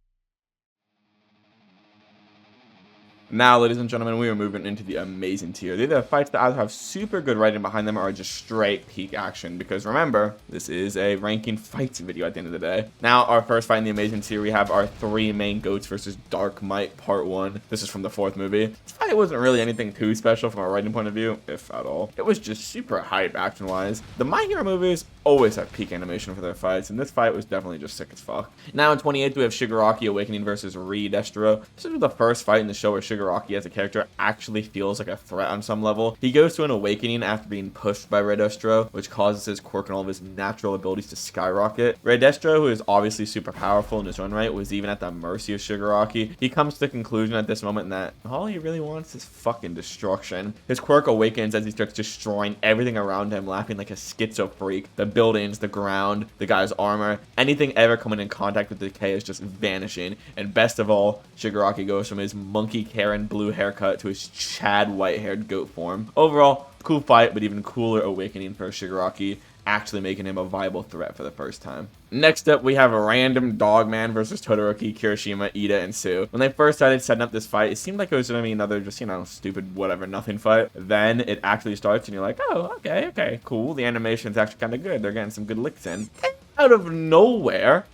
Now, ladies and gentlemen, we are moving into the amazing tier. These are fights that either have super good writing behind them or are just straight peak action. Because remember, this is a ranking fights video at the end of the day. Now, our first fight in the amazing tier, we have our 3 main goats versus Dark Might Part 1. This is from the 4th movie. This fight wasn't really anything too special from a writing point of view, if at all. It was just super hype action-wise. The My Hero movies always have peak animation for their fights, and this fight was definitely just sick as fuck. Now, in 28th, we have Shigaraki Awakening versus Destro. This is the first fight in the show where Shigaraki as a character actually feels like a threat on some level. He goes to an awakening after being pushed by Destro, which causes his quirk and all of his natural abilities to skyrocket. Destro, who is obviously super powerful in his own right, was even at the mercy of Shigaraki. He comes to the conclusion at this moment that all he really wants is fucking destruction. His quirk awakens as he starts destroying everything around him, laughing like a schizo freak. The buildings, the ground, the guy's armor, anything ever coming in contact with decay is just vanishing. And best of all, Shigaraki goes from his monkey Karen blue haircut to his Chad white-haired goat form. Overall, cool fight, but even cooler awakening for Shigaraki, actually making him a viable threat for the first time. Next up, we have a random Dogman versus Todoroki, Kirishima, Ida, and Sue. When they first started setting up this fight, it seemed like it was going to be another just, stupid whatever, nothing fight. Then it actually starts and you're like, oh, okay, cool. The animation's actually kind of good. They're getting some good licks in. And out of nowhere,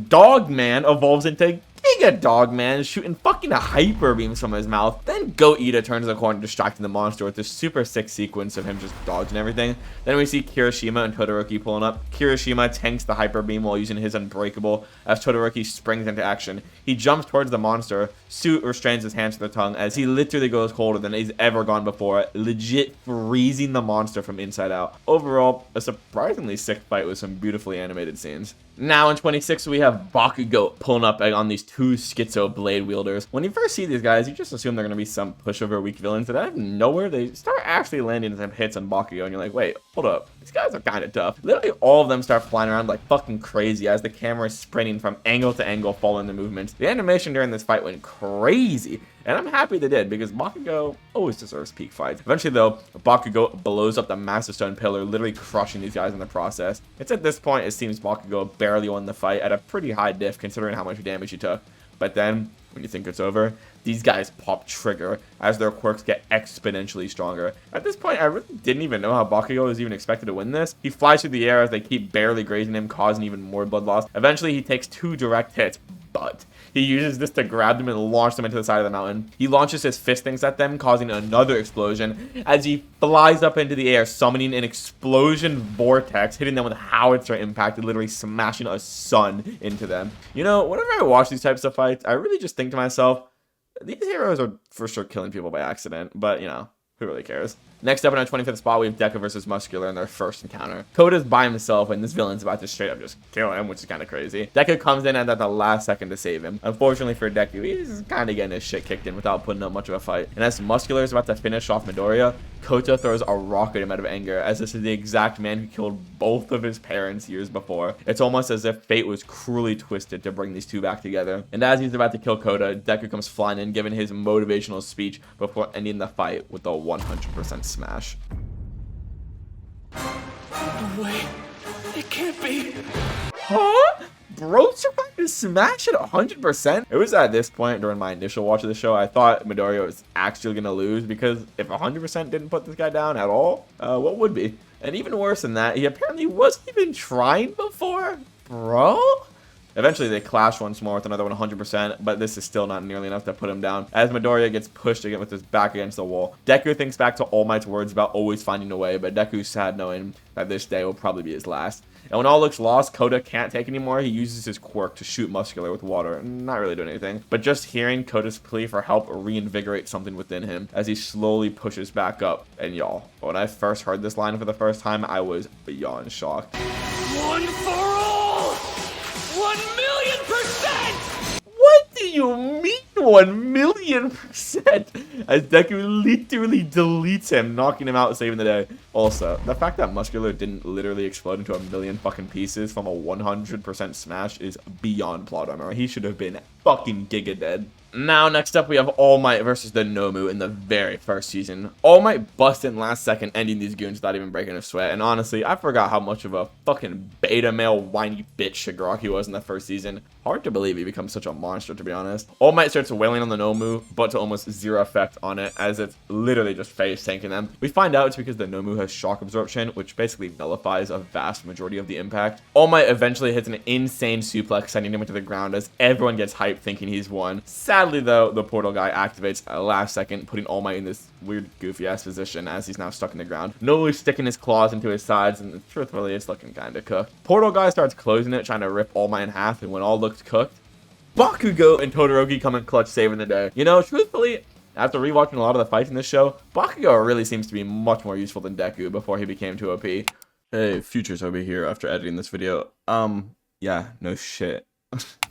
Dogman evolves into Giga Dogman, shooting fucking hyper beams from his mouth. Then Goat Ida turns the corner, distracting the monster with this super sick sequence of him just dodging everything. Then we see Kirishima and Todoroki pulling up. Kirishima tanks the hyper beam while using his Unbreakable as Todoroki springs into action. He jumps towards the monster. Sue restrains his hands to the tongue as he literally goes colder than he's ever gone before, legit freezing the monster from inside out. Overall, a surprisingly sick fight with some beautifully animated scenes. Now in 26, we have Bakugo pulling up on these 2 schizo blade wielders. When you first see these guys, you just assume they're going to be some pushover weak villains, and out of nowhere, they start actually landing some hits on Bakugo, and you're like, wait, hold up. These guys are kind of tough. Literally all of them start flying around like fucking crazy as the camera is sprinting from angle to angle, following the movements. The animation during this fight went crazy, and I'm happy they did, because Bakugo always deserves peak fights. Eventually, though, Bakugo blows up the massive stone pillar, literally crushing these guys in the process. It's at this point, it seems Bakugo barely won the fight at a pretty high diff, considering how much damage he took. But then, when you think it's over, these guys pop trigger as their quirks get exponentially stronger. At this point, I really didn't even know how Bakugo was even expected to win this. He flies through the air as they keep barely grazing him, causing even more blood loss. Eventually, he takes 2 direct hits, but he uses this to grab them and launch them into the side of the mountain. He launches his fistings at them, causing another explosion as he flies up into the air, summoning an explosion vortex, hitting them with howitzer impact, literally smashing a sun into them. Whenever I watch these types of fights, I really just think to myself, these heroes are for sure killing people by accident, but who really cares? Next up in our 25th spot, we have Deku versus Muscular in their first encounter. Koda's by himself and this villain's about to straight up just kill him, which is kind of crazy. Deku comes in at the last second to save him. Unfortunately for Deku, he's kind of getting his shit kicked in without putting up much of a fight. And as Muscular is about to finish off Midoriya, Kota throws a rock at him out of anger, as this is the exact man who killed both of his parents years before. It's almost as if fate was cruelly twisted to bring these two back together. And as he's about to kill Kota, Deku comes flying in, giving his motivational speech before ending the fight with a 100% smash. No way. It can't be. Huh? Bro survived a smash at 100%? It was at this point during my initial watch of the show, I thought Midoriya was actually going to lose, because if 100% didn't put this guy down at all, what would be? And even worse than that, he apparently wasn't even trying before? Bro? Eventually, they clash once more with another 100%, but this is still not nearly enough to put him down, as Midoriya gets pushed again with his back against the wall. Deku thinks back to All Might's words about always finding a way, but Deku's sad knowing that this day will probably be his last. And when all looks lost, Kota can't take anymore. He uses his quirk to shoot Muscular with water, not really doing anything. But just hearing Kota's plea for help reinvigorates something within him as he slowly pushes back up. And y'all, when I first heard this line for the first time, I was beyond shocked. One for all! 1,000,000%! you mean 1,000,000%? As Deku literally deletes him, knocking him out, saving the day. Also, the fact that Muscular didn't literally explode into a million fucking pieces from a 100% smash is beyond plot armor. He should have been fucking giga dead. Now, next up, we have All Might versus the Nomu in the very first season. All Might busted in last second, ending these goons without even breaking a sweat. And honestly, I forgot how much of a fucking beta male whiny bitch Shigaraki was in the first season. Hard to believe he becomes such a monster, to be honest. All Might starts wailing on the Nomu, but to almost zero effect on it, as it's literally just face tanking them. We find out it's because the Nomu has shock absorption, which basically nullifies a vast majority of the impact. All Might eventually hits an insane suplex, sending him into the ground as everyone gets hyped thinking he's won. Sadly though, the portal guy activates at the last second, putting All Might in this weird goofy ass position as he's now stuck in the ground. Nomu's sticking his claws into his sides, and truthfully it's looking kinda cooked. Portal guy starts closing it, trying to rip All Might in half, and when all looks cooked, Bakugo and Todoroki come in clutch, saving the day. You know, truthfully, after rewatching a lot of the fights in this show, Bakugo really seems to be much more useful than Deku before he became too OP. Hey, Future's over here after editing this video. Yeah, no shit.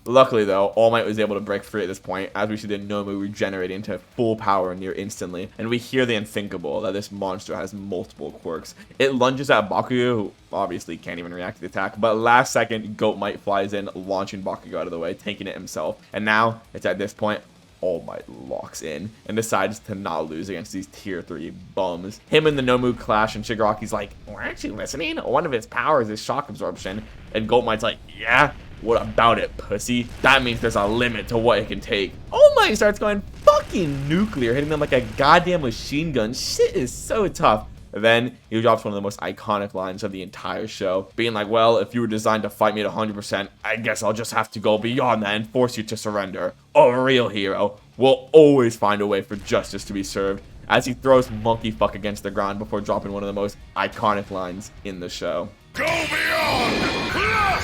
Luckily though, All Might was able to break free at this point, as we see the Nomu regenerating to full power near instantly, and we hear the unthinkable that this monster has multiple quirks. It lunges at Bakugo, who obviously can't even react to the attack, but last second, Goat Might flies in, launching Bakugo out of the way, taking it himself. And now, it's at this point, All Might locks in and decides to not lose against these tier 3 bums. Him and the Nomu clash, and Shigaraki's like, "Weren't you listening? One of his powers is shock absorption." And Goat Might's like, "Yeah? What about it, pussy? That means there's a limit to what it can take." All Might starts going fucking nuclear, hitting them like a goddamn machine gun. Shit is so tough. Then he drops one of the most iconic lines of the entire show, being like, "Well, if you were designed to fight me at 100%, I guess I'll just have to go beyond that and force you to surrender. A real hero will always find a way for justice to be served," as he throws Monkey Fuck against the ground before dropping one of the most iconic lines in the show. Go beyond! Plus!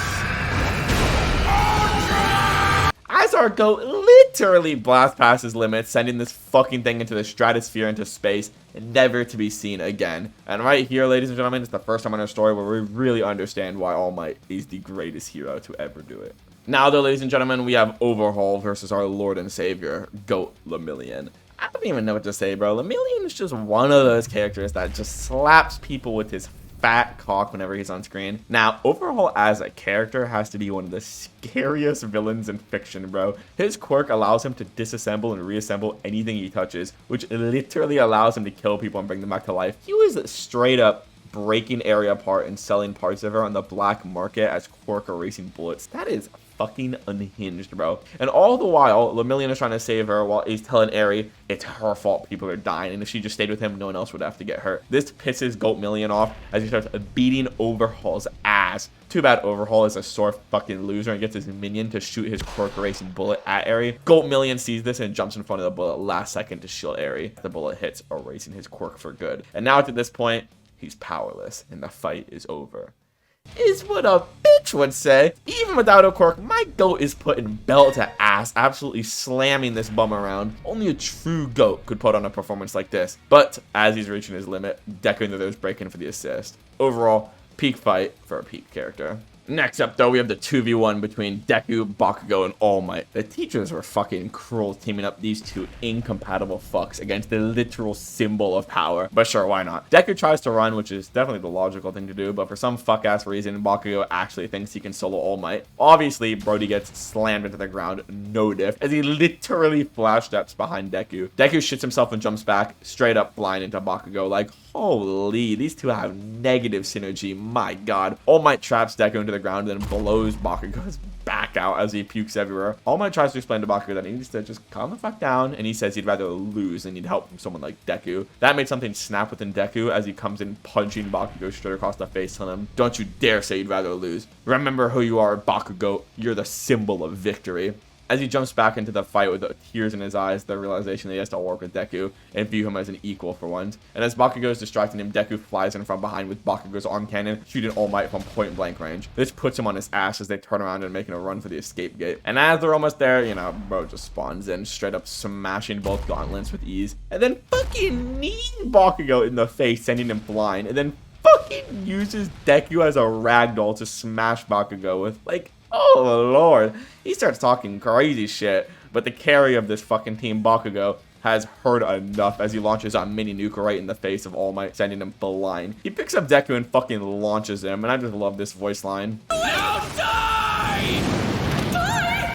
As our goat literally blasts past his limits, sending this fucking thing into the stratosphere, into space, and never to be seen again. And right here, ladies and gentlemen, it's the first time in our story where we really understand why All Might is the greatest hero to ever do it. Now though, ladies and gentlemen, we have Overhaul versus our Lord and Savior, Goat Lemillion. I don't even know what to say, bro. Lemillion is just one of those characters that just slaps people with his fat cock whenever he's on screen. Now, Overhaul as a character has to be one of the scariest villains in fiction, bro. His quirk allows him to disassemble and reassemble anything he touches, which literally allows him to kill people and bring them back to life. He was straight up breaking Area apart and selling parts of her on the black market as quirk erasing bullets. That is fucking unhinged, bro. And all the while, Lemillion is trying to save her while he's telling Eri it's her fault people are dying, and if she just stayed with him, no one else would have to get hurt. This pisses Goatmillion off as he starts beating Overhaul's ass. Too bad Overhaul is a sore fucking loser and gets his minion to shoot his quirk erasing bullet at Eri. Goatmillion sees this and jumps in front of the bullet last second to shield Eri. The bullet hits, erasing his quirk for good. And now at this point, he's powerless and the fight is over. Is what a bitch would say. Even without a quirk, my goat is putting belt to ass, absolutely slamming this bum around. Only a true goat could put on a performance like this. But as he's reaching his limit, Deku and the others break in for the assist. Overall, peak fight for a peak character. Next up, though, we have the 2v1 between Deku, Bakugo, and All Might. The teachers were fucking cruel teaming up these two incompatible fucks against the literal symbol of power. But sure, why not? Deku tries to run, which is definitely the logical thing to do, but for some fuck-ass reason, Bakugo actually thinks he can solo All Might. Obviously, Brody gets slammed into the ground, no diff, as he literally flash steps behind Deku. Deku shits himself and jumps back, straight up blind into Bakugo, like, holy, these two have negative synergy, my god. All Might traps Deku into the ground and then blows Bakugo's back out as he pukes everywhere. All Might tries to explain to Bakugo that he needs to just calm the fuck down, and he says he'd rather lose than need help from someone like Deku. That made something snap within Deku as he comes in punching Bakugo straight across the face, telling him, "Don't you dare say you'd rather lose. Remember who you are, Bakugo. You're the symbol of victory." As he jumps back into the fight with the tears in his eyes, the realization that he has to work with Deku and view him as an equal for once. And as Bakugo is distracting him, Deku flies in from behind with Bakugo's arm cannon, shooting All Might from point blank range. This puts him on his ass as they turn around and making a run for the escape gate. And as they're almost there, you know, bro just spawns in, straight up smashing both gauntlets with ease. And then fucking knees Bakugo in the face, sending him blind. And then fucking uses Deku as a ragdoll to smash Bakugo with, like, oh lord, he starts talking crazy shit. but the carry of this fucking team, Bakugo, has heard enough as he launches a mini nuke right in the face of All Might, sending him flying. He picks up Deku and fucking launches him, and I just love this voice line.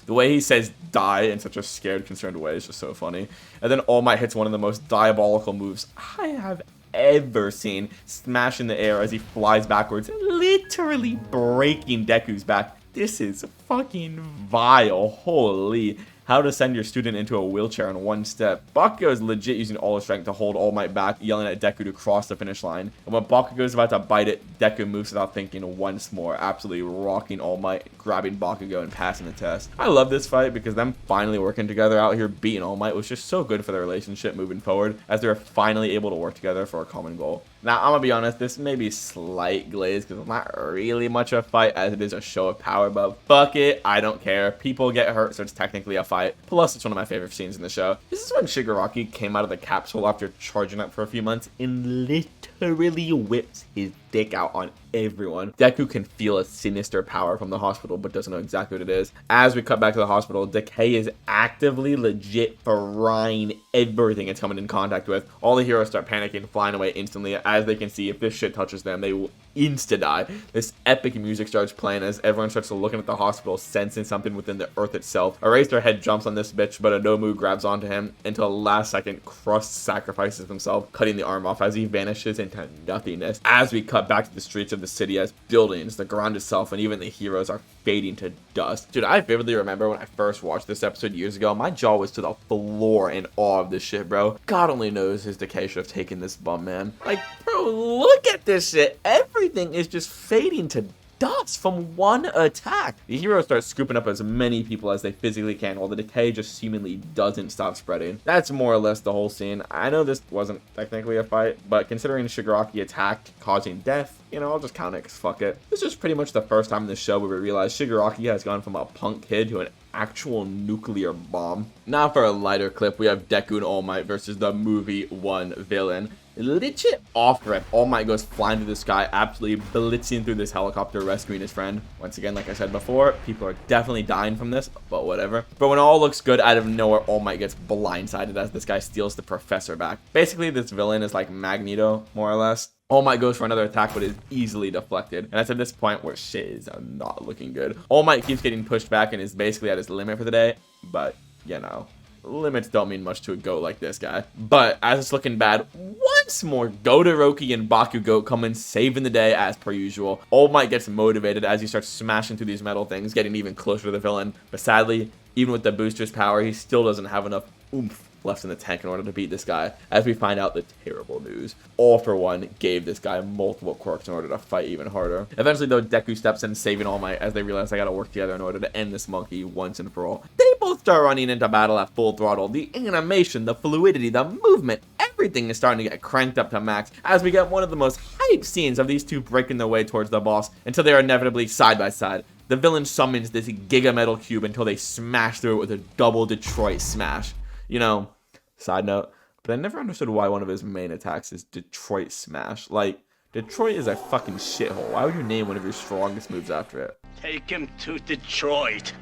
The way he says die in such a scared, concerned way is just so funny. And then All Might hits one of the most diabolical moves I have ever seen. Smash in the air as he flies backwards, literally breaking Deku's back. This is fucking vile. Holy. How to send your student into a wheelchair in one step. Bakugo is legit using all his strength to hold All Might back, yelling at Deku to cross the finish line. And when Bakugo is about to bite it, Deku moves without thinking once more, absolutely rocking All Might, grabbing Bakugo and passing the test. I love this fight because them finally working together out here beating All Might was just so good for their relationship moving forward, as they're finally able to work together for a common goal. Now, I'm gonna be honest, this may be slight glaze because it's not really much of a fight as it is a show of power, but fuck it, I don't care. People get hurt, so it's technically a fight. Plus, it's one of my favorite scenes in the show. This is when Shigaraki came out of the capsule after charging up for a few months and literally whips his dick out on everyone. Deku can feel a sinister power from the hospital, but doesn't know exactly what it is. As we cut back to the hospital, Decay is actively legit frying everything it's coming in contact with. All the heroes start panicking, flying away instantly, as they can see if this shit touches them, they will insta-die. This epic music starts playing as everyone starts looking at the hospital, sensing something within the earth itself. Eraserhead jumps on this bitch, but Anomu grabs onto him until last second Crust sacrifices himself, cutting the arm off as he vanishes into nothingness. As we cut back to the streets of the city, as buildings, the ground itself, and even the heroes are fading to dust. Dude, I vividly remember when I first watched this episode years ago, my jaw was to the floor in awe of this shit, bro. God only knows his Decay should have taken this bum, man. Like, bro, look at this shit. Everything is just fading to dust from one attack. The heroes start scooping up as many people as they physically can, while the Decay just seemingly doesn't stop spreading. That's more or less the whole scene. I know this wasn't technically a fight, but considering Shigaraki attacked, causing death, you know, I'll just count it because fuck it. This is pretty much the first time in the show where we realize Shigaraki has gone from a punk kid to an actual nuclear bomb. Now for a lighter clip, we have Deku and All Might versus the movie 1 villain. Legit off rip, All Might goes flying through the sky, absolutely blitzing through this helicopter, rescuing his friend. Once again, like I said before, people are definitely dying from this, but whatever. But when all looks good, out of nowhere, All Might gets blindsided as this guy steals the professor back. Basically, this villain is like Magneto, more or less. All Might goes for another attack, but is easily deflected. And that's at this point where shit is not looking good. All Might keeps getting pushed back and is basically at his limit for the day, but, you know, limits don't mean much to a goat like this guy. But as it's looking bad, once more, Todoroki and Bakugo come in saving the day as per usual. All Might gets motivated as he starts smashing through these metal things, getting even closer to the villain. But sadly, even with the booster's power, he still doesn't have enough oomph left in the tank in order to beat this guy, as we find out the terrible news. All for One gave this guy multiple quirks in order to fight even harder. Eventually though, Deku steps in, saving All Might as they realize they gotta work together in order to end this monkey once and for all. They both start running into battle at full throttle. The animation, the fluidity, the movement, everything is starting to get cranked up to max as we get one of the most hyped scenes of these two breaking their way towards the boss until they are inevitably side by side. The villain summons this Giga Metal Cube until they smash through it with a double Detroit smash. You know, side note, but I never understood why one of his main attacks is Detroit Smash. Like, Detroit is a fucking shithole. Why would you name one of your strongest moves after it? Take him to Detroit.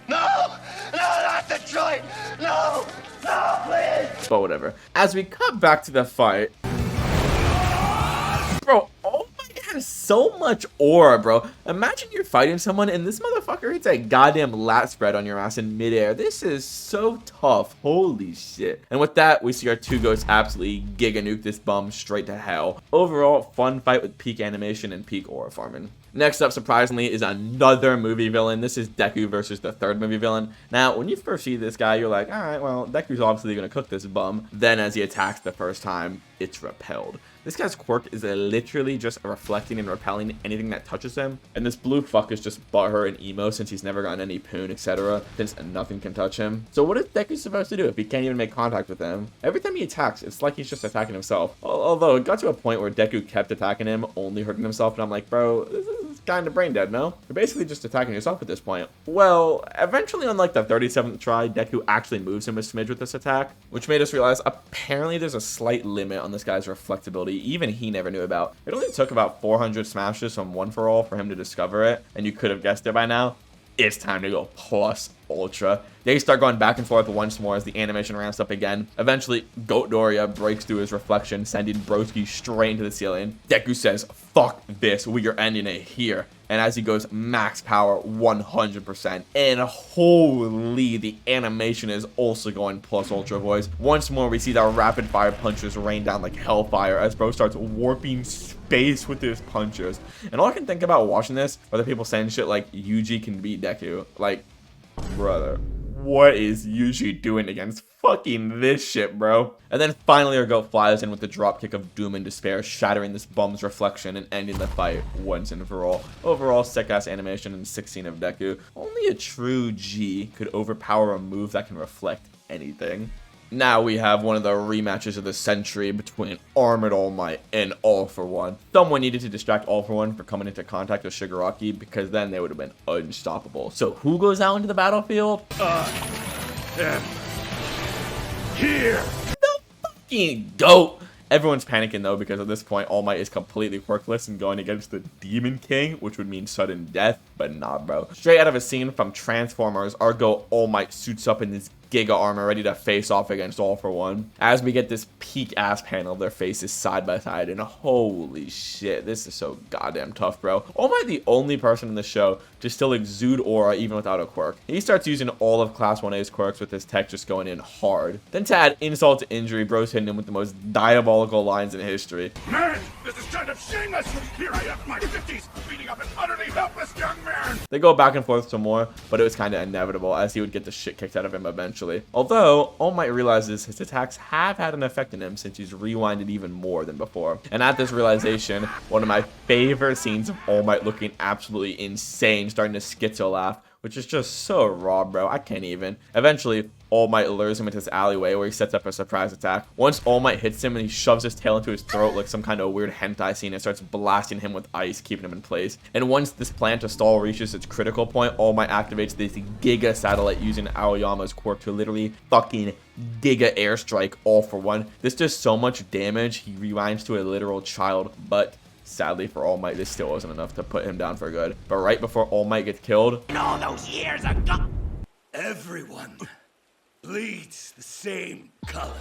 No! No, not Detroit! No! No, please! But whatever. As we cut back to the fight, bro, oh my god, has so much aura, bro. Imagine you're fighting someone and this motherfucker hits a goddamn lat spread on your ass in midair. This is so tough. Holy shit. And with that, we see our two ghosts absolutely giga nuke this bum straight to hell. Overall, fun fight with peak animation and peak aura farming. Next up, surprisingly, is another movie villain. This is Deku versus the third movie villain. Now, when you first see this guy, you're like, alright, well, Deku's obviously going to cook this bum. Then as he attacks the first time, it's repelled. This guy's quirk is literally just reflecting and repelling anything that touches him. And this blue fuck is just butthurt and emo since he's never gotten any poon, etc. Since nothing can touch him. So what is Deku supposed to do if he can't even make contact with him? Every time he attacks, it's like he's just attacking himself. Although it got to a point where Deku kept attacking him, only hurting himself. And I'm like, bro, this is kind of brain dead, no? You're basically just attacking yourself at this point. Well, eventually on like the 37th try, Deku actually moves him a smidge with this attack, which made us realize apparently there's a slight limit on this guy's reflectability. Even he never knew about. It only took about 400 smashes from One for All for him to discover it, and you could have guessed it by now. It's time to go plus Ultra. They start going back and forth once more as the animation ramps up again. Eventually, Goat Doria breaks through his reflection, sending Broski straight into the ceiling. Deku says, "Fuck this, we are ending it here." And as he goes max power 100%, and holy, the animation is also going plus ultra voice. Once more, we see the rapid fire punches rain down like hellfire as Bro starts warping space with his punches. And all I can think about watching this are the people saying shit like Yuji can beat Deku. Like, brother, what is Yuji doing against fucking this shit, bro? And then finally our goat flies in with the dropkick of doom and despair, shattering this bum's reflection and ending the fight once and for all. Overall, sick-ass animation and 16 of Deku. Only a true G could overpower a move that can reflect anything. Now we have one of the rematches of the century between Armored All Might and All For One. Someone needed to distract All For One from coming into contact with Shigaraki, because then they would have been unstoppable. So who goes out into the battlefield? Here! The fucking GOAT! Everyone's panicking though, because at this point All Might is completely quirkless and going against the Demon King, which would mean sudden death, but nah, bro. Straight out of a scene from Transformers, our GOAT All Might suits up in this Giga armor ready to face off against All For One. As we get this peak ass panel of their faces side by side, and holy shit, this is so goddamn tough, bro. All Might the only person in the show to still exude aura even without a quirk. He starts using all of Class 1A's quirks with his tech just going in hard. Then to add insult to injury, bro's hitting him with the most diabolical lines in history. Man, this is kind of shameless! Here I am in my 50s, beating up an utterly helpless young man! They go back and forth some more, but it was kind of inevitable as he would get the shit kicked out of him eventually. Although, All Might realizes his attacks have had an effect on him since he's rewinded even more than before. And at this realization, one of my favorite scenes of All Might looking absolutely insane, starting to schizo laugh, which is just so raw, bro. I can't even. Eventually, All Might lures him into this alleyway where he sets up a surprise attack. Once All Might hits him and he shoves his tail into his throat like some kind of weird hentai scene and starts blasting him with ice, keeping him in place. And once this plan to stall reaches its critical point, All Might activates this Giga Satellite using Aoyama's quirk to literally fucking Giga Airstrike All For One. This does so much damage, he rewinds to a literal child, but sadly for All Might, this still wasn't enough to put him down for good. But right before All Might gets killed, In all those years ago, Everyone bleeds the same color.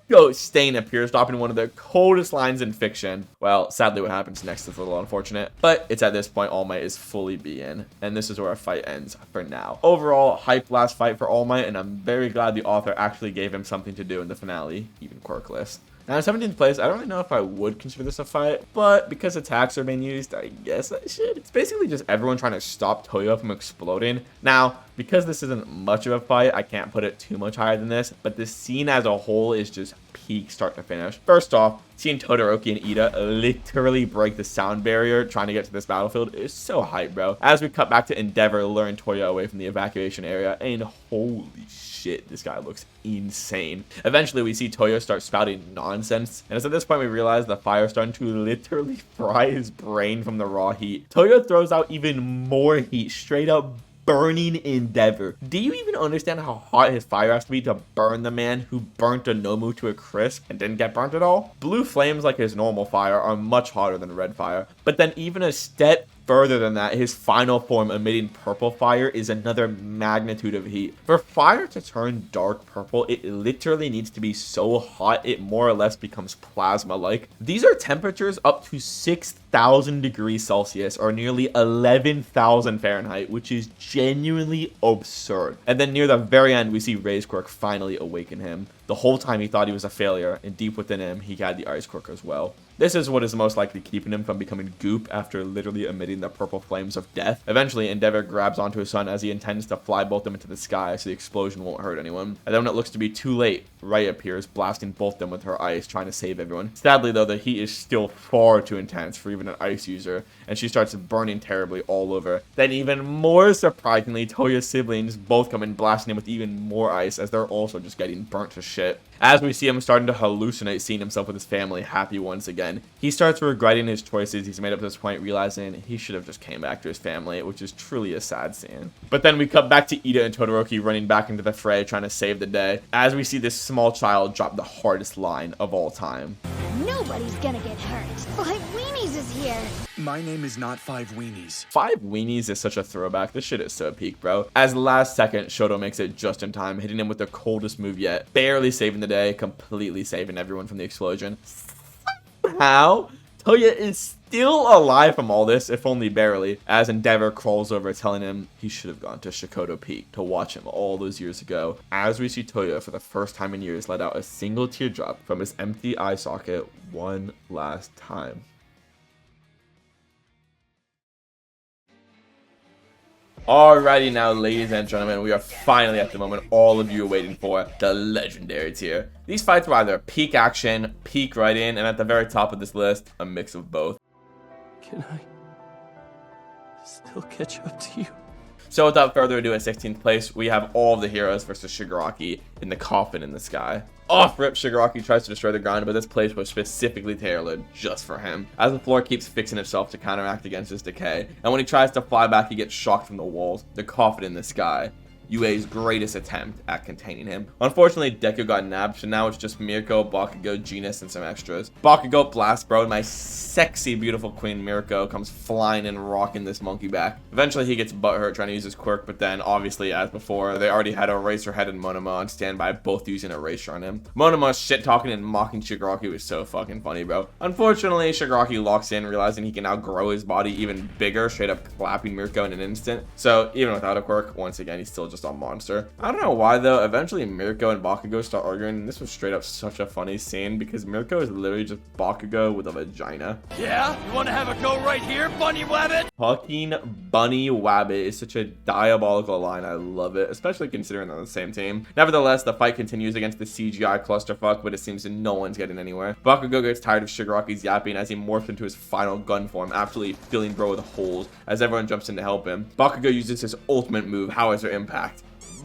GOAT Stain appears, dropping one of the coldest lines in fiction. Well, sadly what happens next is a little unfortunate, but it's at this point All Might is fully BN, and this is where our fight ends for now. Overall, hype last fight for All Might, and I'm very glad the author actually gave him something to do in the finale, even quirkless. Now, in 17th place, I don't really know if I would consider this a fight, but because attacks are being used, I guess I should. It's basically just everyone trying to stop Toyo from exploding. Now, because this isn't much of a fight, I can't put it too much higher than this, but the scene as a whole is just peak start to finish. First off, seeing Todoroki and Ida literally break the sound barrier trying to get to this battlefield is so hype, bro. As we cut back to Endeavor luring Toyo away from the evacuation area, and holy shit, this guy looks insane. Eventually, we see Toyo start spouting nonsense, and it's at this point we realize the fire is starting to literally fry his brain from the raw heat. Toyo throws out even more heat, straight up burning Endeavor. Do you even understand how hot his fire has to be to burn the man who burnt a Nomu to a crisp and didn't get burnt at all? Blue flames, like his normal fire, are much hotter than red fire, but then even a step further than that, his final form emitting purple fire is another magnitude of heat. For fire to turn dark purple, it literally needs to be so hot it more or less becomes plasma-like. These are temperatures up to 6,000 degrees Celsius or nearly 11,000 Fahrenheit, which is genuinely absurd. And then near the very end, we see Rei's quirk finally awaken him. The whole time he thought he was a failure, and deep within him, he had the ice quirk as well. This is what is most likely keeping him from becoming goop after literally emitting the purple flames of death. Eventually, Endeavor grabs onto his son as he intends to fly both them into the sky so the explosion won't hurt anyone. And then when it looks to be too late, Rei appears, blasting both them with her ice, trying to save everyone. Sadly though, the heat is still far too intense for even an ice user, and she starts burning terribly all over. Then even more surprisingly, Toyo's siblings both come in, blasting him with even more ice as they're also just getting burnt to shit. As we see him starting to hallucinate seeing himself with his family happy once again, he starts regretting his choices he's made up to this point, realizing he should have just came back to his family, which is truly a sad scene. But then we cut back to Ida and Todoroki running back into the fray trying to save the day, as we see this small child drop the hardest line of all time. Nobody's gonna get hurt. Five Weenies is here. My name is not Five Weenies. 5 Weenies is such a throwback. This shit is so peak, bro. As last second, Shoto makes it just in time, hitting him with the coldest move yet. Barely saving the day, completely saving everyone from the explosion. How? Toya is still alive from all this, if only barely, as Endeavor crawls over telling him he should have gone to Shikoto Peak to watch him all those years ago, as we see Toya for the first time in years let out a single teardrop from his empty eye socket one last time. Alrighty now, ladies and gentlemen, we are finally at the moment all of you are waiting for, the legendary tier. These fights were either peak action, peak writing, and at the very top of this list, a mix of both. Can I still catch up to you? So without further ado, at 16th place, we have all of the heroes versus Shigaraki in the coffin in the sky. Off rip, Shigaraki tries to destroy the ground, but this place was specifically tailored just for him, as the floor keeps fixing itself to counteract against his decay, and when he tries to fly back, he gets shocked from the walls, the coffin in the sky. UA's greatest attempt at containing him. Unfortunately, Deku got nabbed, so now it's just Mirko, Bakugo, Genus, and some extras. Bakugo Blast Bro, and my sexy, beautiful queen Mirko comes flying and rocking this monkey back. Eventually, he gets butthurt trying to use his quirk, but then, obviously, as before, they already had Eraserhead and Monoma on standby, both using Erasure on him. Monoma shit-talking and mocking Shigaraki was so fucking funny, bro. Unfortunately, Shigaraki locks in, realizing he can now grow his body even bigger, straight up clapping Mirko in an instant. So, even without a quirk, once again, he's still just a monster. I don't know why though, eventually Mirko and Bakugo start arguing, and this was straight up such a funny scene because Mirko is literally just Bakugo with a vagina. Yeah? You wanna have a go right here, Bunny Wabbit? Fucking Bunny Wabbit is such a diabolical line. I love it, especially considering they're on the same team. Nevertheless, the fight continues against the CGI clusterfuck, but it seems that no one's getting anywhere. Bakugo gets tired of Shigaraki's yapping as he morphs into his final gun form, absolutely filling bro with holes as everyone jumps in to help him. Bakugo uses his ultimate move, Howitzer Impact.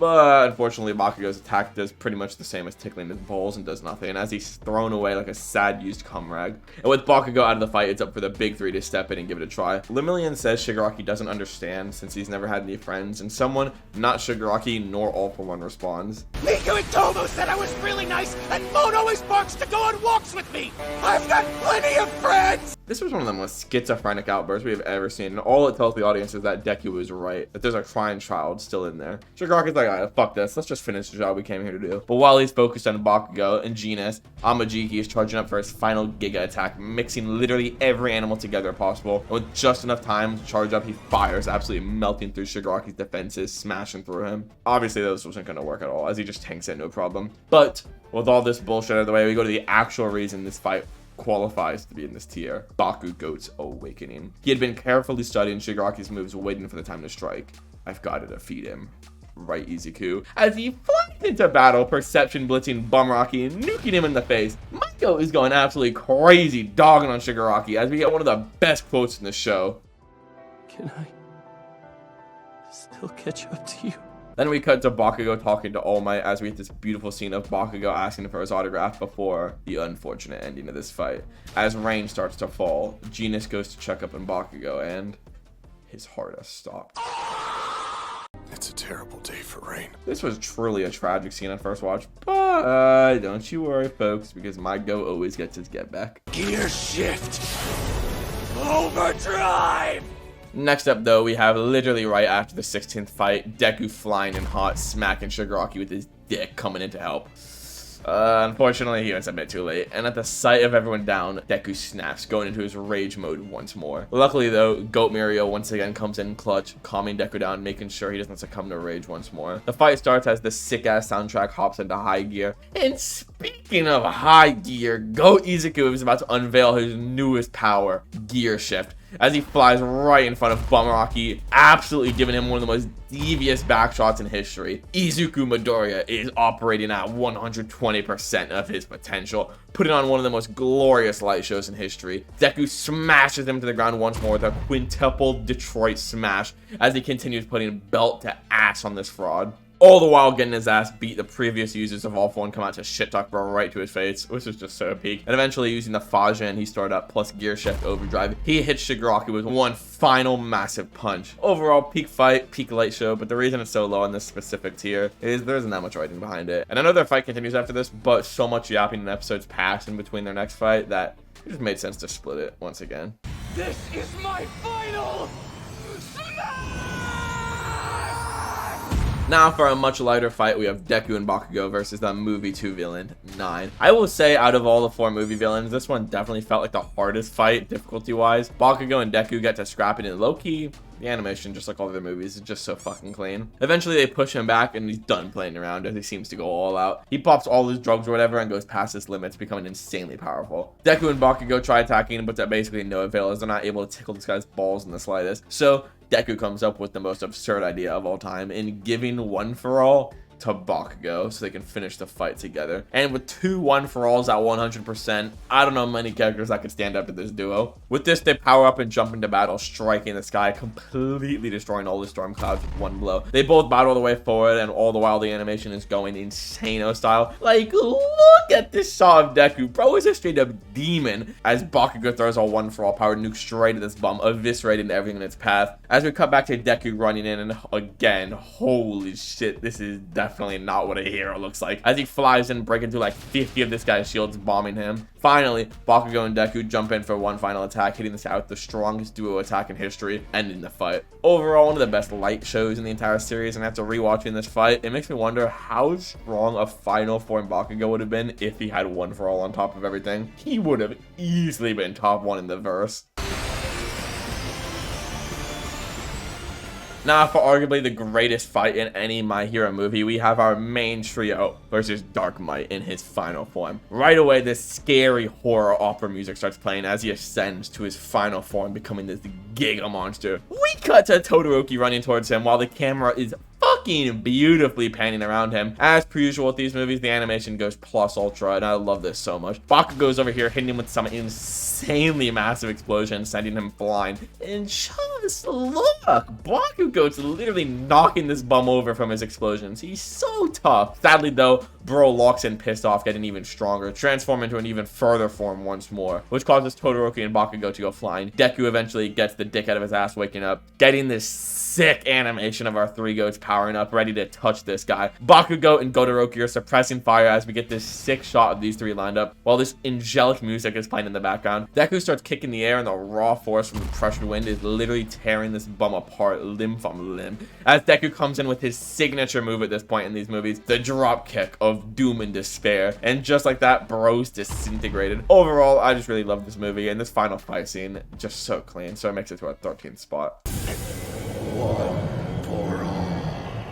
But unfortunately, Bakugo's attack does pretty much the same as tickling his balls and does nothing, as he's thrown away like a sad used cum rag. And with Bakugo out of the fight, it's up for the big three to step in and give it a try. Lemillion says Shigaraki doesn't understand since he's never had any friends, and someone, not Shigaraki nor All For One, responds. Miku and Tomo said I was really nice, and Moon always barks to go on walks with me! I've got plenty of friends! This was one of the most schizophrenic outbursts we have ever seen, and all it tells the audience is that Deku was right, that there's a crying child still in there. Shigaraki's like, alright, fuck this, let's just finish the job we came here to do. But while he's focused on Bakugo and Genus, Amajiki is charging up for his final Giga attack, mixing literally every animal together possible, and with just enough time to charge up, he fires, absolutely melting through Shigaraki's defenses, smashing through him. Obviously, this wasn't going to work at all, as he just tanks it, no problem. But with all this bullshit out of the way, we go to the actual reason this fight qualifies to be in this tier. Bakugo's awakening. He had been carefully studying Shigaraki's moves, waiting for the time to strike. I've got to defeat him. Right, Izuku. As he flies into battle, perception blitzing Bumraki and nuking him in the face. Maiko is going absolutely crazy, dogging on Shigaraki as we get one of the best quotes in the show. Can I still catch up to you? Then we cut to Bakugo talking to All Might as we get this beautiful scene of Bakugo asking for his autograph before the unfortunate ending of this fight. As rain starts to fall, Genus goes to check up on Bakugo and his heart has stopped. It's a terrible day for rain. This was truly a tragic scene on first watch, but don't you worry folks, because my Go always gets his get back. Gear shift! Overdrive! Next up though, we have literally right after the 16th fight, Deku flying in hot, smacking Shigaraki with his dick coming in to help. Unfortunately, he was a bit too late, and at the sight of everyone down, Deku snaps, going into his rage mode once more. Luckily though, Goat Mirio once again comes in clutch, calming Deku down, making sure he doesn't succumb to rage once more. The fight starts as the sick-ass soundtrack hops into high gear. And speaking of high gear, Goat Izuku is about to unveil his newest power, Gear Shift, as he flies right in front of Bumraki, absolutely giving him one of the most devious backshots in history. Izuku Midoriya is operating at 120% of his potential, putting on one of the most glorious light shows in history. Deku smashes him to the ground once more with a quintuple Detroit smash as he continues putting belt to ass on this fraud. all the while getting his ass beat. The previous users of All For One come out to shit talk bro right to his face, which was just so peak. And eventually using the Faja he started up plus Gear Shift Overdrive, he hits Shigaraki with one final massive punch. Overall, peak fight, peak light show, but the reason it's so low in this specific tier is there isn't that much writing behind it. And I know their fight continues after this, but so much yapping in episodes pass in between their next fight that it just made sense to split it once again. This is my final Now for a much lighter fight, we have Deku and Bakugo versus the movie 2 villain, 9. I will say out of all the 4 movie villains, this one definitely felt like the hardest fight, difficulty-wise. Bakugo and Deku get to scrapping it low-key. The animation, just like all the movies, is just so fucking clean. Eventually, they push him back, and he's done playing around as he seems to go all out. He pops all his drugs or whatever and goes past his limits, becoming insanely powerful. Deku and Bakugo try attacking him, but to basically no avail as they're not able to tickle this guy's balls in the slightest. So, Deku comes up with the most absurd idea of all time in giving One For All to Bakugo so they can finish the fight together. And with 2 One-For-Alls at 100%, I don't know many characters that could stand up to this duo. With this, they power up and jump into battle, striking the sky, completely destroying all the storm clouds with one blow. They both battle the way forward, and all the while the animation is going insano style. Like, look at this shot of Deku. Bro is a straight up demon as Bakugo throws a One-For-All power nuke straight at this bum, eviscerating everything in its path. As we cut back to Deku running in, and again, holy shit, this is definitely not what a hero looks like, as he flies in, breaking through like 50 of this guy's shields, bombing him. Finally, Bakugo and Deku jump in for one final attack, hitting this out with the strongest duo attack in history, ending the fight. Overall, one of the best light shows in the entire series, and after rewatching this fight, it makes me wonder how strong a final form Bakugo would have been if he had One For All on top of everything. He would have easily been top 1 in the verse. Now, for arguably the greatest fight in any My Hero movie, we have our main trio versus Dark Might in his final form. Right away, this scary horror opera music starts playing as he ascends to his final form, becoming this giga monster. We cut to Todoroki running towards him while the camera is fucking beautifully panning around him. As per usual with these movies, the animation goes plus ultra, and I love this so much. Bakugo's over here hitting him with some insanely massive explosion, sending him flying. And just look, Bakugo's literally knocking this bum over from his explosions. He's so tough. Sadly though, bro locks in, pissed off, getting even stronger, transform into an even further form once more, which causes Todoroki and Bakugo to go flying. Deku eventually gets the dick out of his ass, waking up, getting this sick animation of our 3 goats powering up, ready to touch this guy. Bakugo and Todoroki are suppressing fire as we get this sick shot of these 3 lined up, while this angelic music is playing in the background. Deku starts kicking the air, and the raw force from the pressured wind is literally tearing this bum apart limb from limb. As Deku comes in with his signature move at this point in these movies, the drop kick of doom and despair. And just like that, bro's disintegrated. Overall, I just really love this movie, and this final fight scene, just so clean, so it makes it to our 13th spot.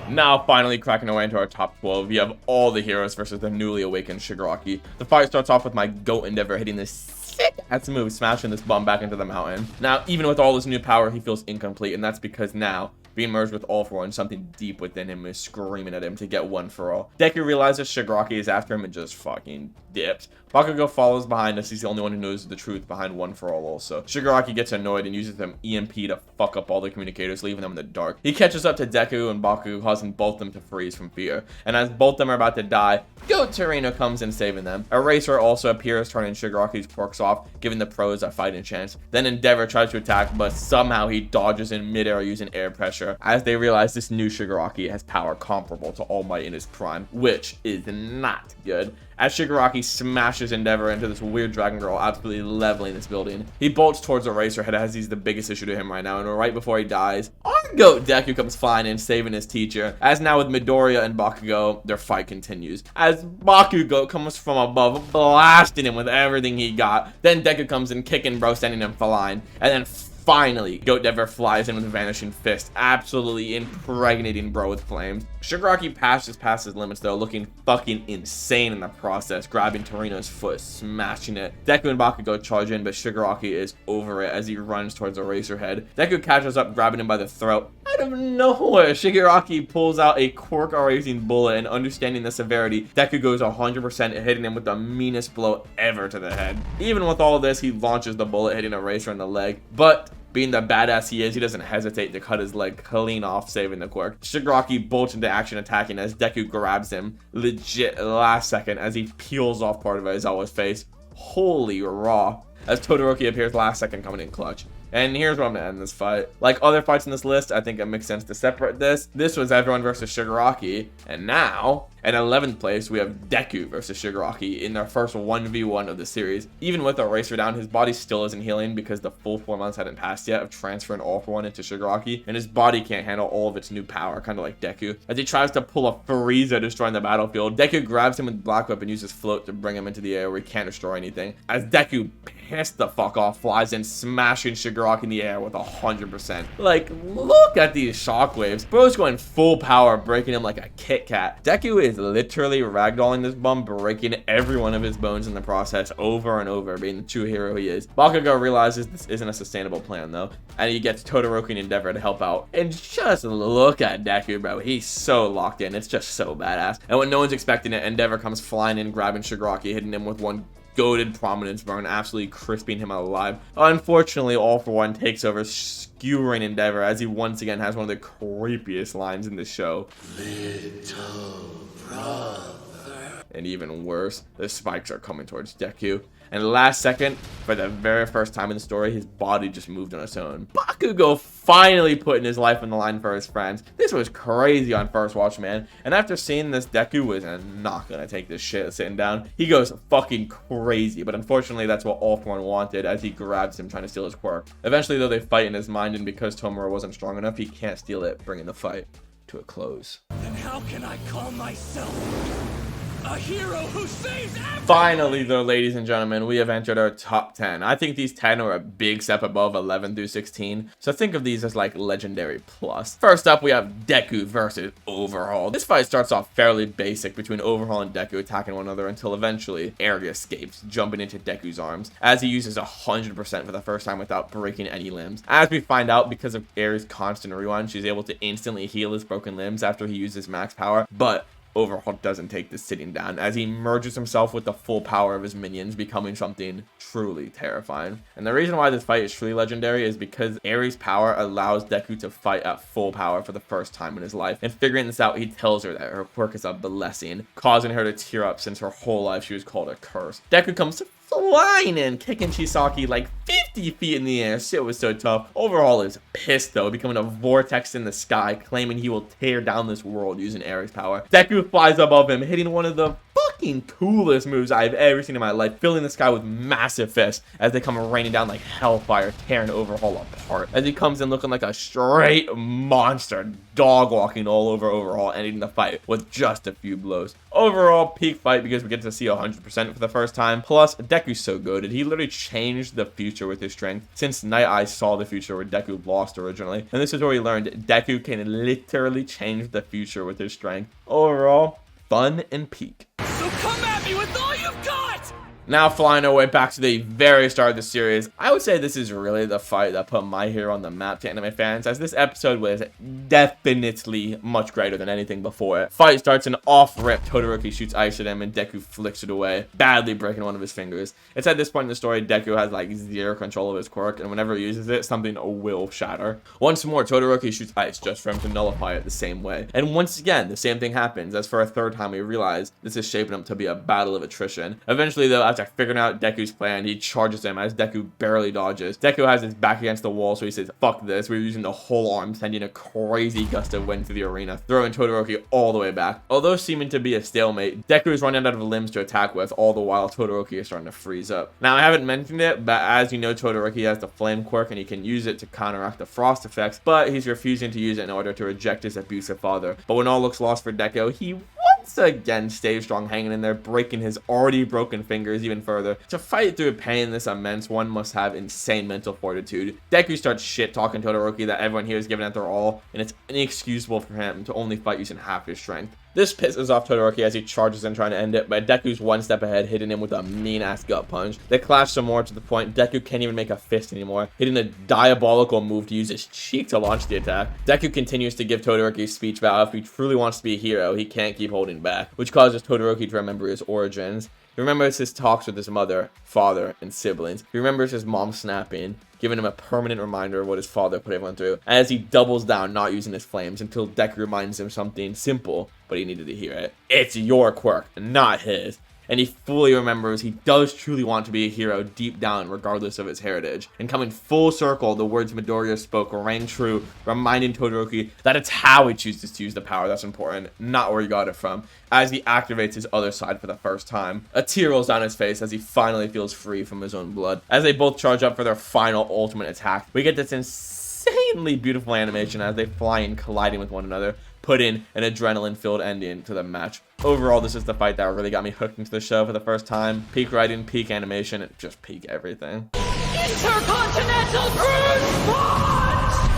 Now, finally cracking our way into our top 12, we have all the heroes versus the newly awakened Shigaraki. The fight starts off with my GOAT Endeavor hitting this sick-ass move, smashing this bum back into the mountain. Now, even with all this new power, he feels incomplete, and that's because now, being merged with All For One, something deep within him is screaming at him to get One For All. Deku realizes Shigaraki is after him and just fucking dips. Bakugo follows behind us. He's the only one who knows the truth behind One For All also. Shigaraki gets annoyed and uses an EMP to fuck up all the communicators, leaving them in the dark. He catches up to Deku and Bakugo, causing both of them to freeze from fear. And as both of them are about to die, Goat Torino comes in saving them. Eraser also appears, turning Shigaraki's quirks off, giving the pros a fighting chance. Then Endeavor tries to attack, but somehow he dodges in midair using air pressure, as they realize this new Shigaraki has power comparable to All Might in his prime, which is not good. As Shigaraki smashes Endeavor into this weird dragon girl, absolutely leveling this building. He bolts towards Eraserhead as he's the biggest issue to him right now, and right before he dies, our GOAT Deku comes flying in, saving his teacher. As now with Midoriya and Bakugo, their fight continues. As Bakugo comes from above, blasting him with everything he got. Then Deku comes in, kicking bro, sending him flying. And then finally, Goat Endeavor flies in with a vanishing fist, absolutely impregnating bro with flames. Shigaraki passes past his limits though, looking fucking insane in the process, grabbing Torino's foot, smashing it. Deku and Bakugo charge in, but Shigaraki is over it as he runs towards Eraserhead. Deku catches up, grabbing him by the throat. Out of nowhere, Shigaraki pulls out a quirk-erasing bullet, and understanding the severity, Deku goes 100%, hitting him with the meanest blow ever to the head. Even with all of this, he launches the bullet, hitting Eraser in the leg, but Being the badass he is, he doesn't hesitate to cut his leg clean off, saving the quirk. Shigaraki bolts into action, attacking as Deku grabs him legit last second as he peels off part of Aizawa's face. Holy raw. As Todoroki appears last second, coming in clutch. And here's where I'm gonna end this fight. Like other fights in this list, I think it makes sense to separate this. This was everyone versus Shigaraki, and now in 11th place we have Deku versus Shigaraki in their first 1v1 of the series. Even with Eraser down, his body still isn't healing because the full 4 months hadn't passed yet of transferring All For One into Shigaraki, and his body can't handle all of its new power, kind of like Deku. As he tries to pull a Frieza destroying the battlefield, Deku grabs him with Black Whip and uses Float to bring him into the air where he can't destroy anything. As Deku pissed the fuck off, flies in, smashing Shigaraki in the air with 100%. Like, look at these shockwaves. Bro's going full power, breaking him like a Kit Kat. Deku is literally ragdolling this bum, breaking every one of his bones in the process over and over, being the true hero he is. Bakugo realizes this isn't a sustainable plan though, and he gets Todoroki and Endeavor to help out. And just look at Deku, bro. He's so locked in. It's just so badass. And when no one's expecting it, Endeavor comes flying in, grabbing Shigaraki, hitting him with one goated prominence burn, absolutely crisping him alive. Unfortunately, All For One takes over, skewering Endeavor as he once again has one of the creepiest lines in the show. Little brother. And even worse, the spikes are coming towards Deku. And last second, for the very first time in the story, his body just moved on its own. Bakugo finally putting his life on the line for his friends. This was crazy on first watch, man. And after seeing this, Deku was not gonna take this shit sitting down. He goes fucking crazy, but unfortunately that's what All For One wanted as he grabs him trying to steal his quirk. Eventually though, they fight in his mind, and because Tomura wasn't strong enough, he can't steal it, bringing the fight to a close. Then how can I call myself a hero who saves everyone? Finally though, ladies and gentlemen, we have entered our top 10. I think these 10 are a big step above 11 through 16, so think of these as like legendary plus. First up, we have Deku versus Overhaul. This fight starts off fairly basic between Overhaul and Deku attacking one another until eventually Eri escapes, jumping into Deku's arms as he uses 100% for the first time without breaking any limbs. As we find out, because of Eri's constant rewind, she's able to instantly heal his broken limbs after he uses max power, but Overhaul doesn't take this sitting down as he merges himself with the full power of his minions, becoming something truly terrifying. And the reason why this fight is truly legendary is because Eri's power allows Deku to fight at full power for the first time in his life. And figuring this out, he tells her that her quirk is a blessing, causing her to tear up since her whole life she was called a curse. Deku comes flying in, kicking Chisaki like 50 feet in the air. Shit was so tough. Overhaul is pissed though, becoming a vortex in the sky, claiming he will tear down this world using Eri's power. Deku flies above him, hitting one of the fucking coolest moves I've ever seen in my life, filling the sky with massive fists as they come raining down like hellfire, tearing Overhaul apart. As he comes in looking like a straight monster, dog walking all over Overhaul, ending the fight with just a few blows. Overall, peak fight because we get to see 100% for the first time. Plus, Deku's so goated. He literally changed the future with his strength, since Night Eyes saw the future where Deku lost originally. And this is where we learned Deku can literally change the future with his strength. Overall, fun and peak. So come at me with all you've got! Now flying our way back to the very start of the series, I would say this is really the fight that put My Hero on the map to anime fans, as this episode was definitely much greater than anything before it. Fight starts and off-rip, Todoroki shoots ice at him and Deku flicks it away, badly breaking one of his fingers. It's at this point in the story, Deku has like zero control of his quirk, and whenever he uses it, something will shatter. Once more, Todoroki shoots ice just for him to nullify it the same way. And once again, the same thing happens, as for a third time we realize this is shaping up to be a battle of attrition. Eventually though, after figuring out Deku's plan, he charges him as Deku barely dodges. Deku has his back against the wall, so he says, fuck this, we're using the whole arm, sending a crazy gust of wind through the arena, throwing Todoroki all the way back. Although seeming to be a stalemate, Deku is running out of limbs to attack with, all the while Todoroki is starting to freeze up. Now, I haven't mentioned it, but as you know, Todoroki has the flame quirk and he can use it to counteract the frost effects, but he's refusing to use it in order to reject his abusive father. But when all looks lost for Deku, he once again stays strong, hanging in there, breaking his already broken fingers even further. To fight through pain this immense, one must have insane mental fortitude. Deku starts shit talking Todoroki that everyone here is giving it their all, and it's inexcusable for him to only fight using half his strength. This pisses off Todoroki as he charges in trying to end it, but Deku's one step ahead, hitting him with a mean-ass gut punch. They clash some more to the point Deku can't even make a fist anymore, hitting a diabolical move to use his cheek to launch the attack. Deku continues to give Todoroki a speech about how if he truly wants to be a hero, he can't keep holding back, which causes Todoroki to remember his origins. He remembers his talks with his mother, father, and siblings. He remembers his mom snapping, giving him a permanent reminder of what his father put everyone through, as he doubles down not using his flames until Deku reminds him something simple, but he needed to hear it. It's your quirk, not his. And he fully remembers he does truly want to be a hero deep down, regardless of his heritage. And coming full circle, the words Midoriya spoke rang true, reminding Todoroki that it's how he chooses to use the power that's important, not where he got it from, as he activates his other side for the first time. A tear rolls down his face as he finally feels free from his own blood. As they both charge up for their final ultimate attack, we get this insanely beautiful animation as they fly in, colliding with one another, putting an adrenaline-filled ending to the match. Overall, this is the fight that really got me hooked into the show for the first time. Peak writing, peak animation, and just peak everything. Intercontinental Cruise Punch!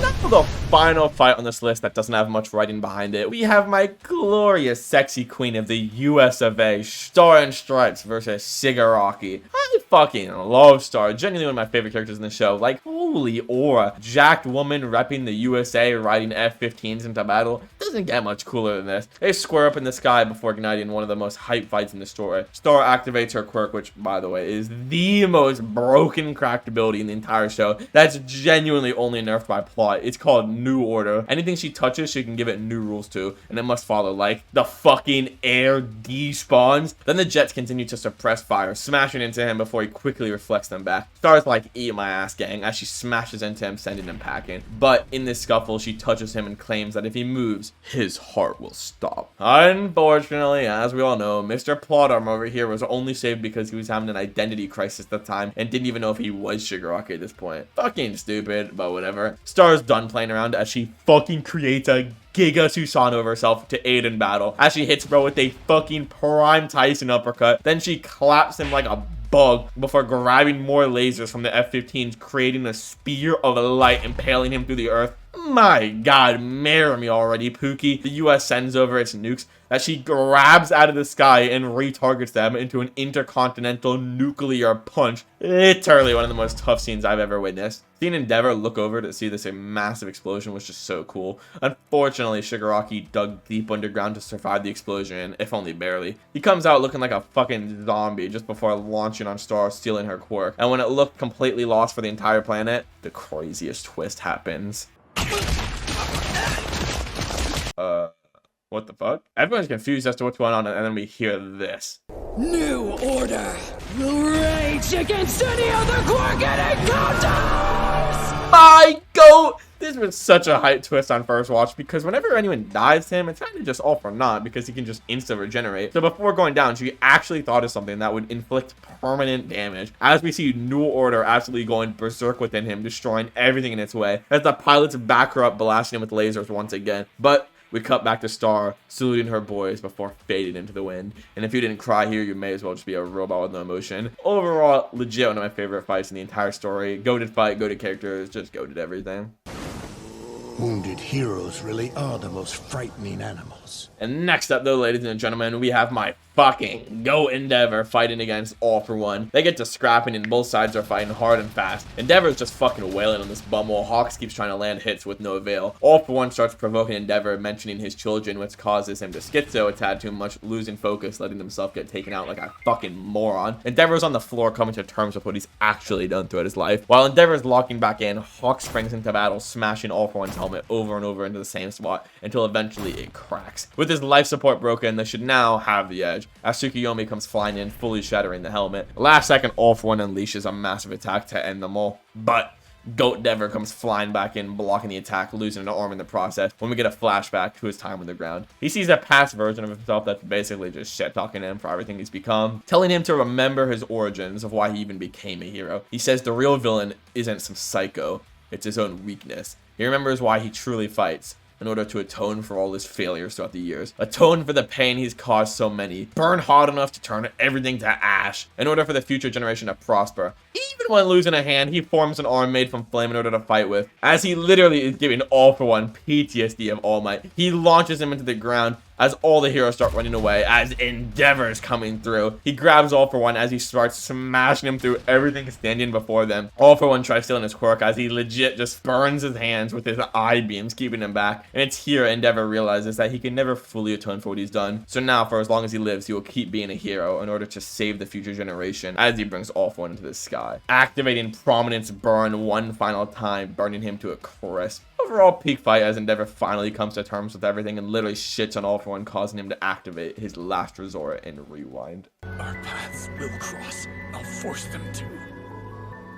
Now for the final fight on this list that doesn't have much writing behind it, we have my glorious sexy queen of the US of A, Star and Stripes versus Shigaraki. I fucking love Star, genuinely one of my favorite characters in the show. Like, holy aura. Jacked woman repping the USA, riding F-15s into battle. Doesn't get much cooler than this. They square up in the sky before igniting one of the most hype fights in the story. Star activates her quirk, which, by the way, is the most broken cracked ability in the entire show. That's genuinely only nerfed by plot. It's called New Order. Anything she touches, she can give it new rules to, and it must follow, like the fucking air despawns. Then the jets continue to suppress fire, smashing into him before he quickly reflects them back. Star's like, eat my ass, gang, as she smashes into him, sending him packing. But in this scuffle, she touches him and claims that if he moves, his heart will stop. Unfortunately, as we all know, Mr. Plot Armor over here was only saved because he was having an identity crisis at the time and didn't even know if he was Shigaraki at this point. Fucking stupid, but whatever. Star's done playing around as she fucking creates a Giga Susanoo of herself to aid in battle, as she hits bro with a fucking prime Tyson uppercut. Then she claps him like a bug before grabbing more lasers from the F-15s, creating a spear of light, impaling him through the earth. My god, marry me already, Pookie. The US sends over its nukes that she grabs out of the sky and retargets them into an intercontinental nuclear punch. Literally one of the most tough scenes I've ever witnessed. Seeing Endeavor look over to see this massive explosion was just so cool. Unfortunately, Shigaraki dug deep underground to survive the explosion, if only barely. He comes out looking like a fucking zombie just before launching on Star, stealing her quirk. And when it looked completely lost for the entire planet, the craziest twist happens. What the fuck? Everyone's confused as to what's going on, and then we hear this. New Order will rage against any other quirk it encounters! My goat! This was such a hype twist on first watch, because whenever anyone dies to him, it's kind of just all for naught because he can just insta-regenerate. So before going down, she actually thought of something that would inflict permanent damage, as we see New Order absolutely going berserk within him, destroying everything in its way, as the pilots back her up, blasting him with lasers once again. But we cut back to Star, saluting her boys before fading into the wind. And if you didn't cry here, you may as well just be a robot with no emotion. Overall, legit one of my favorite fights in the entire story. Goated fight, goated characters, just goated everything. Wounded heroes really are the most frightening animals. And next up though, ladies and gentlemen, we have my fucking Go Endeavor fighting against All For One. They get to scrapping and both sides are fighting hard and fast. Endeavor's just fucking wailing on this bum while Hawks keeps trying to land hits with no avail. All For One starts provoking Endeavor, mentioning his children, which causes him to schizo a tad too much, losing focus, letting himself get taken out like a fucking moron. Endeavor's on the floor coming to terms with what he's actually done throughout his life. While Endeavor's locking back in, Hawk springs into battle, smashing All For One's helmet over and over into the same spot until eventually it cracks. With his life support broken, they should now have the edge, as Tsukuyomi comes flying in, fully shattering the helmet. Last second, All For One unleashes a massive attack to end them all, but Goat Endeavor comes flying back in, blocking the attack, losing an arm in the process, when we get a flashback to his time on the ground. He sees a past version of himself that's basically just shit-talking him for everything he's become, telling him to remember his origins of why he even became a hero. He says the real villain isn't some psycho, it's his own weakness. He remembers why he truly fights, in order to atone for all his failures throughout the years. Atone for the pain he's caused so many. Burn hard enough to turn everything to ash, in order for the future generation to prosper. Even when losing a hand, he forms an arm made from flame in order to fight with, as he literally is giving All For One PTSD of All Might. He launches him into the ground, as all the heroes start running away, as Endeavor's coming through. He grabs All For One as he starts smashing him through everything standing before them. All For One tries stealing his quirk as he legit just burns his hands with his eye beams, keeping him back. And it's here Endeavor realizes that he can never fully atone for what he's done. So now, for as long as he lives, he will keep being a hero in order to save the future generation as he brings All For One into the sky. Activating Prominence Burn one final time, burning him to a crisp. Overall peak fight as Endeavor finally comes to terms with everything and literally shits on All For One, causing him to activate his last resort and rewind. Our paths will cross. I'll force them to.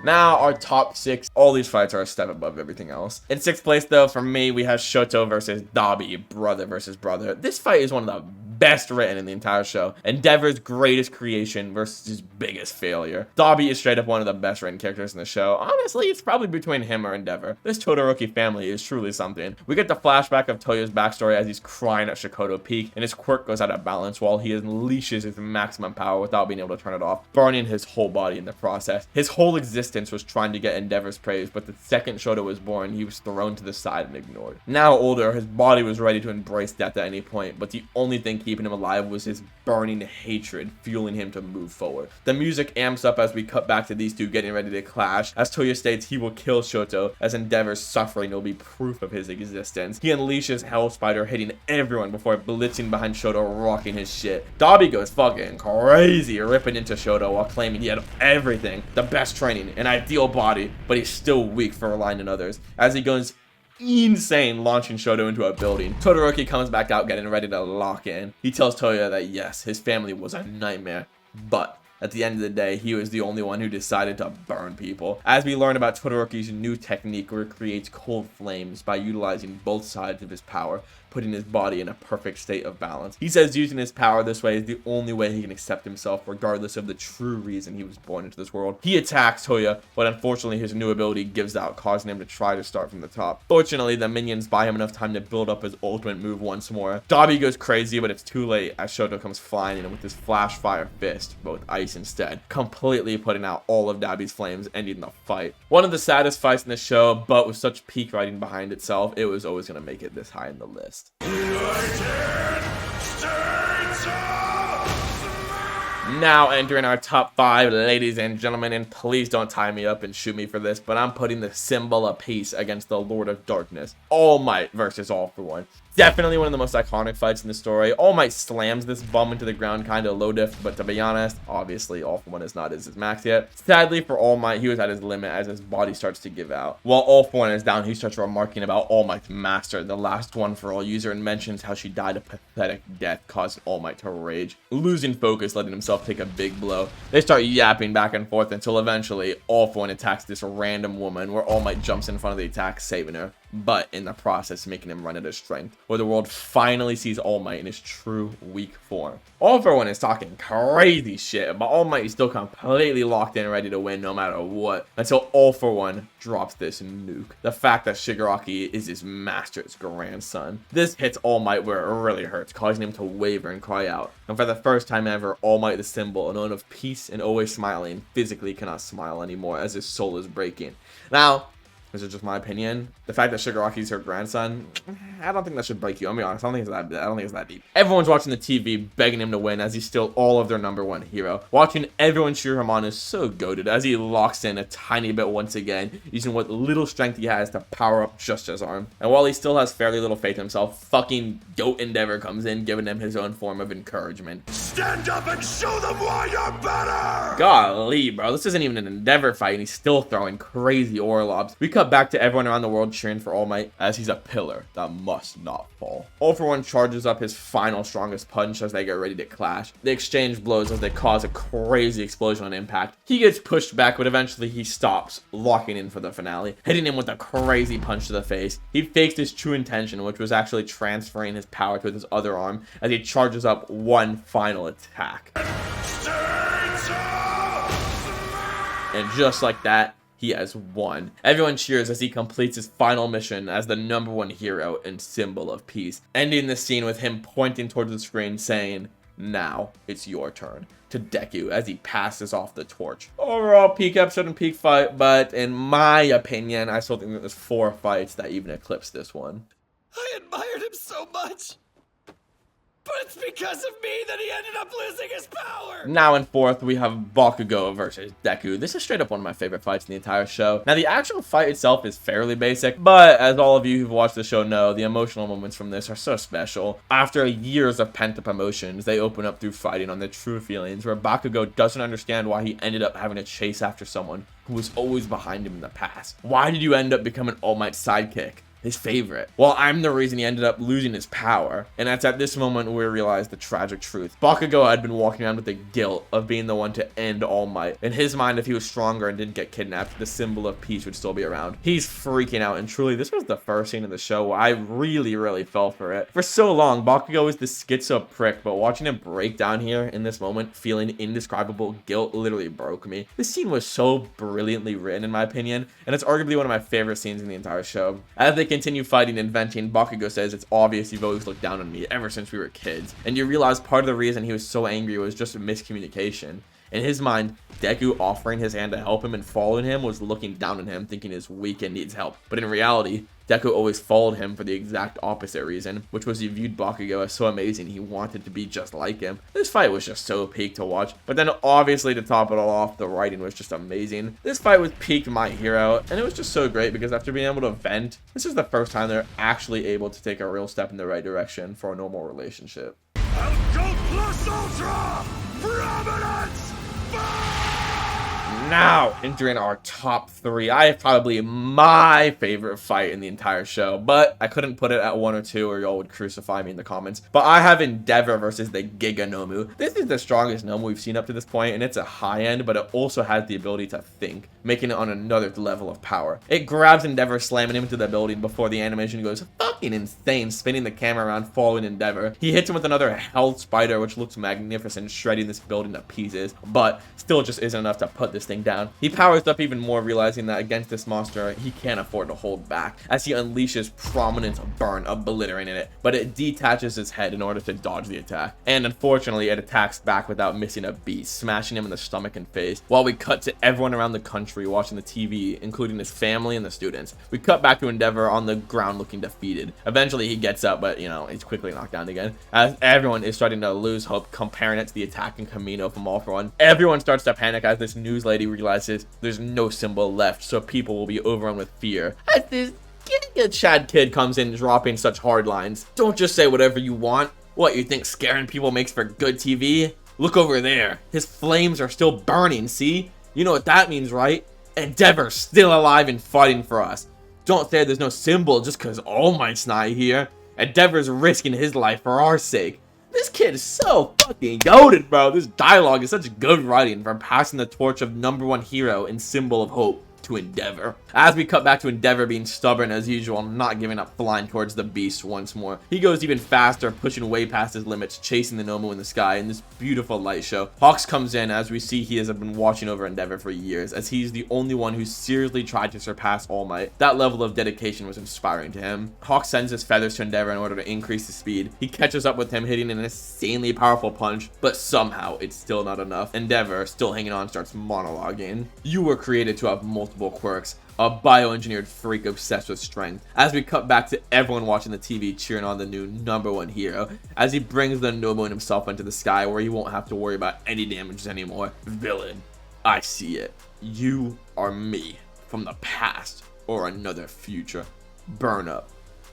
Now, our top 6, all these fights are a step above everything else. In 6th place, though, for me, we have Shoto versus Dabi, brother versus brother. This fight is one of the best written in the entire show. Endeavor's greatest creation versus his biggest failure. Dabi is straight up one of the best written characters in the show. Honestly, it's probably between him or Endeavor. This Todoroki family is truly something. We get the flashback of Toyo's backstory as he's crying at Shikoto Peak, and his quirk goes out of balance while he unleashes his maximum power without being able to turn it off, burning his whole body in the process. His whole existence was trying to get Endeavor's praise, but the second Shoto was born, he was thrown to the side and ignored. Now older, his body was ready to embrace death at any point, but the only thing keeping him alive was his burning hatred, fueling him to move forward. The music amps up as we cut back to these two getting ready to clash, as Toyo states he will kill Shoto, as Endeavor's suffering will be proof of his existence. He unleashes Hell Spider, hitting everyone before blitzing behind Shoto, rocking his shit. Dabi goes fucking crazy, ripping into Shoto while claiming he had everything, the best training, an ideal body, but he's still weak for relying on others, as he goes insane, launching Shoto into a building. Todoroki comes back out getting ready to lock in. He tells Toyo that yes, his family was a nightmare, but at the end of the day, he was the only one who decided to burn people. As we learn about Todoroki's new technique where it creates cold flames by utilizing both sides of his power, putting his body in a perfect state of balance. He says using his power this way is the only way he can accept himself, regardless of the true reason he was born into this world. He attacks Toya, but unfortunately his new ability gives out, causing him to try to start from the top. Fortunately, the minions buy him enough time to build up his ultimate move once more. Dabi goes crazy, but it's too late as Shoto comes flying in with his flash fire fist, but with ice instead, completely putting out all of Dabi's flames, ending the fight. One of the saddest fights in the show, but with such peak writing behind itself, it was always going to make it this high in the list. Now entering our top 5, ladies and gentlemen, and please don't tie me up and shoot me for this, but I'm putting the symbol of peace against the Lord of Darkness. All Might versus All For One. Definitely one of the most iconic fights in the story. All Might slams this bum into the ground kind of low diff, but to be honest, obviously All For One is not at his max yet. Sadly for All Might, he was at his limit as his body starts to give out. While All For One is down, he starts remarking about All Might's master, the last one for all user, and mentions how she died a pathetic death, causing All Might to rage. Losing focus, letting himself take a big blow. They start yapping back and forth until eventually All For One attacks this random woman, where All Might jumps in front of the attack, saving her, but in the process making him run out of strength, where the world finally sees All Might in his true weak form. All For One is talking crazy shit, but All Might is still completely locked in and ready to win no matter what, until All For One drops this nuke. The fact that Shigaraki is his master's grandson. This hits All Might where it really hurts, causing him to waver and cry out. And for the first time ever, All Might, the symbol, known of peace and always smiling, physically cannot smile anymore as his soul is breaking. Now, this is just my opinion. The fact that Shigaraki is her grandson, I don't think that should break you. I'll be honest. I don't think it's that deep. Everyone's watching the TV, begging him to win as he's still all of their #1 hero. Watching everyone cheer him on is so goated as he locks in a tiny bit once again, using what little strength he has to power up just his arm. And while he still has fairly little faith in himself, fucking Goat Endeavor comes in, giving him his own form of encouragement. Stand up and show them why you're better! Golly, bro, this isn't even an Endeavor fight, and he's still throwing crazy aura lobs. We cut back to everyone around the world cheering for All Might, as he's a pillar that must not fall. All For One charges up his final strongest punch as they get ready to clash. They exchange blows as they cause a crazy explosion on impact. He gets pushed back, but eventually he stops, locking in for the finale, hitting him with a crazy punch to the face. He fakes his true intention, which was actually transferring his power to his other arm, as he charges up one final attack. And just like that, he has won. Everyone cheers as he completes his final mission as the #1 hero and symbol of peace, ending the scene with him pointing towards the screen saying, "Now it's your turn," to Deku as he passes off the torch. Overall, peak episode and peak fight, but in my opinion, I still think that there's 4 fights that even eclipse this one. I admired him so much. But it's because of me that he ended up losing his power! Now in fourth, we have Bakugo versus Deku. This is straight up one of my favorite fights in the entire show. Now, the actual fight itself is fairly basic, but as all of you who've watched the show know, the emotional moments from this are so special. After years of pent-up emotions, they open up through fighting on their true feelings, where Bakugo doesn't understand why he ended up having to chase after someone who was always behind him in the past. Why did you end up becoming All Might's sidekick? His favorite. Well, I'm the reason he ended up losing his power. And that's at this moment where we realize the tragic truth. Bakugo had been walking around with the guilt of being the one to end All Might. In his mind, if he was stronger and didn't get kidnapped, the symbol of peace would still be around. He's freaking out, and truly, this was the first scene of the show where I really fell for it. For so long, Bakugo was this schizo prick, but watching him break down here in this moment, feeling indescribable guilt, literally broke me. This scene was so brilliantly written, in my opinion, and it's arguably one of my favorite scenes in the entire show. As they continue fighting and venting, Bakugo says, "It's obvious you've always looked down on me ever since we were kids." And you realize part of the reason he was so angry was just a miscommunication. In his mind, Deku offering his hand to help him and following him was looking down on him, thinking he's weak and needs help. But in reality, Deku always followed him for the exact opposite reason, which was he viewed Bakugo as so amazing he wanted to be just like him. This fight was just so peak to watch, but then obviously to top it all off, the writing was just amazing. This fight was peak My Hero, and it was just so great because after being able to vent, this is the first time they're actually able to take a real step in the right direction for a normal relationship. Outgo Plus Ultra! Prominence! Now, entering our top three. I have probably my favorite fight in the entire show, but I couldn't put it at 1 or 2 or y'all would crucify me in the comments. But I have Endeavor versus the Giga Nomu. This is the strongest Nomu we've seen up to this point, and it's a high end, but it also has the ability to think, making it on another level of power. It grabs Endeavor, slamming him into the building before the animation goes fucking insane, spinning the camera around, following Endeavor. He hits him with another Hell Spider, which looks magnificent, shredding this building to pieces, but still just isn't enough to put this thing down. He powers up even more, realizing that against this monster, he can't afford to hold back, as he unleashes Prominence Burn, obliterating it, but it detaches his head in order to dodge the attack. And unfortunately, it attacks back without missing a beat, smashing him in the stomach and face, while we cut to everyone around the country watching the TV, including his family and the students. We cut back to Endeavor on the ground looking defeated. Eventually, he gets up, but, you know, he's quickly knocked down again, as everyone is starting to lose hope, comparing it to the attacking Camino from All For One. Everyone starts to panic as this news lady realizes there's no symbol left, so people will be overrun with fear. As this Chad kid comes in dropping such hard lines. Don't just say whatever you want. What, you think scaring people makes for good TV? Look over there. His flames are still burning, see? You know what that means, right? Endeavor's still alive and fighting for us. Don't say there's no symbol just because All Might's not here. Endeavor's risking his life for our sake. This kid is so fucking goated, bro. This dialogue is such good writing for passing the torch of #1 hero and symbol of hope to Endeavor. As we cut back to Endeavor being stubborn as usual, not giving up, flying towards the beast once more. He goes even faster, pushing way past his limits, chasing the Nomu in the sky in this beautiful light show. Hawks comes in as we see he has been watching over Endeavor for years, as he's the only one who seriously tried to surpass All Might. That level of dedication was inspiring to him. Hawks sends his feathers to Endeavor in order to increase his speed. He catches up with him, hitting an insanely powerful punch, but somehow it's still not enough. Endeavor, still hanging on, starts monologuing. You were created to have multiple quirks, a bioengineered freak obsessed with strength. As we cut back to everyone watching the TV cheering on the new #1 hero, as he brings the Nomu himself into the sky where he won't have to worry about any damages anymore. Villain, I see it. You are me from the past or another future. Burn up,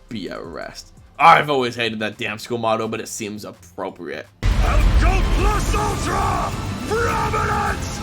be at rest. I've always hated that damn school motto, but it seems appropriate. Outgo Plus Ultra! Prominence!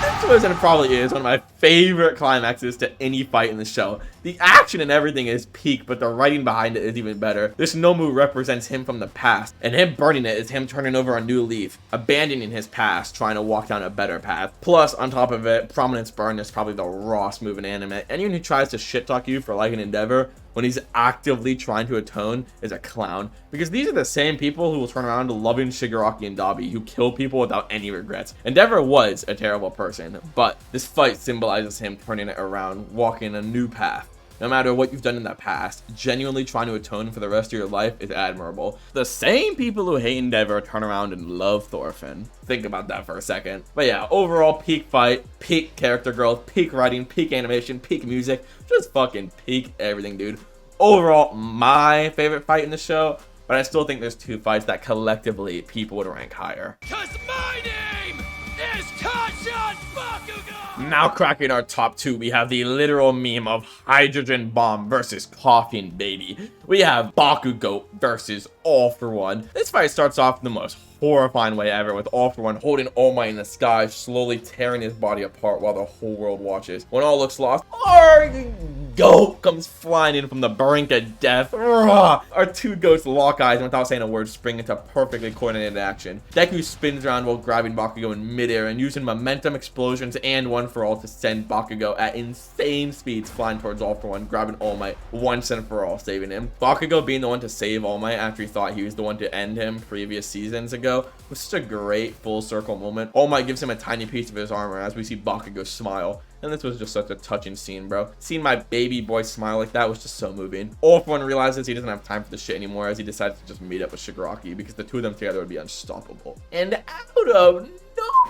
This was and probably is one of my favorite climaxes to any fight in the show. The action and everything is peak, but the writing behind it is even better. This Nomu represents him from the past, and him burning it is him turning over a new leaf, abandoning his past, trying to walk down a better path. Plus, on top of it, Prominence Burn is probably the rawest move in anime. Anyone who tries to shit talk you for liking Endeavor when he's actively trying to atone is a clown, because these are the same people who will turn around to loving Shigaraki and Dabi, who kill people without any regrets. Endeavor was a terrible person, but this fight symbolizes him turning it around, walking a new path. No matter what you've done in the past, genuinely trying to atone for the rest of your life is admirable. The same people who hate Endeavor turn around and love Thorfinn. Think about that for a second. But yeah, overall peak fight, peak character growth, peak writing, peak animation, peak music, just fucking peak everything, dude. Overall, my favorite fight in the show, but I still think there's two fights that collectively people would rank higher. Cause my name is Kashan Bakugan! Now cracking our top two, we have the literal meme of Hydrogen Bomb versus Coughing Baby. We have Bakugo versus All For One. This fight starts off in the most horrifying way ever, with All For One holding All Might in the sky, slowly tearing his body apart while the whole world watches. When all looks lost, our goat comes flying in from the brink of death. Our two goats lock eyes and without saying a word spring into perfectly coordinated action. Deku spins around while grabbing Bakugo in midair and using momentum, explosions, and One For All to send Bakugo at insane speeds flying towards All For One, grabbing All Might once and for all, saving him. Bakugo being the one to save All Might after he thought he was the one to end him previous seasons ago was such a great full circle moment. All Might gives him a tiny piece of his armor as we see Bakugo smile. And this was just such a touching scene, bro. Seeing my baby boy smile like that was just so moving. All For One realizes he doesn't have time for this shit anymore as he decides to just meet up with Shigaraki because the two of them together would be unstoppable. And out of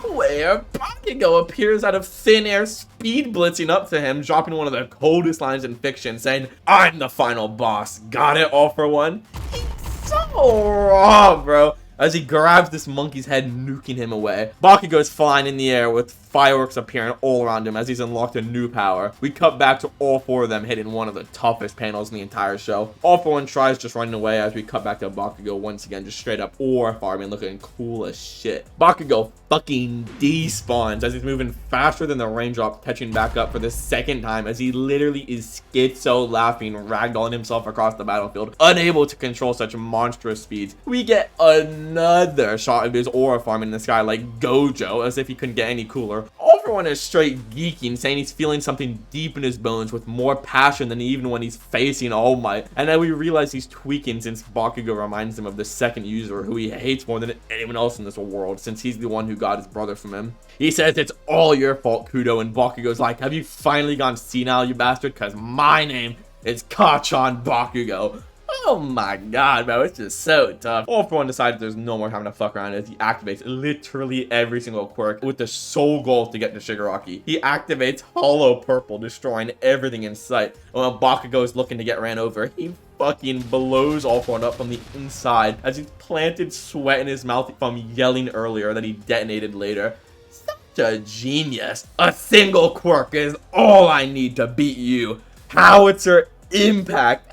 nowhere, Bakugo appears out of thin air, speed blitzing up to him, dropping one of the coldest lines in fiction, saying, "I'm the final boss. Got it, All For One?" He's so raw, bro, as he grabs this monkey's head, nuking him away. Bakugo is flying in the air with fireworks appearing all around him as he's unlocked a new power. We cut back to all four of them hitting one of the toughest panels in the entire show. All For One tries just running away as we cut back to Bakugo once again, just straight up ore farming, looking cool as shit. Bakugo fucking despawns as he's moving faster than the raindrops, catching back up for the second time as he literally is schizo laughing, ragdolling himself across the battlefield, unable to control such monstrous speeds. We get another shot of his aura farming in the sky like Gojo, as if he couldn't get any cooler. All For One is straight geeking, saying he's feeling something deep in his bones with more passion than even when he's facing All Might. And then we realize he's tweaking since Bakugo reminds him of the second user who he hates more than anyone else in this world, since he's the one who got his brother from him. He says it's all your fault, Kudo, and Bakugo's like, "Have you finally gone senile, you bastard? Cause my name is Kachan Bakugo." Oh my god, bro, it's just so tough. All For One decides there's no more time to fuck around as he activates literally every single quirk with the sole goal to get to Shigaraki. He activates Hollow Purple, destroying everything in sight. And when Bakugo is looking to get ran over, he fucking blows All For One up from the inside as he's planted sweat in his mouth from yelling earlier that he detonated later. Such a genius. A single quirk is all I need to beat you. Howitzer Impact.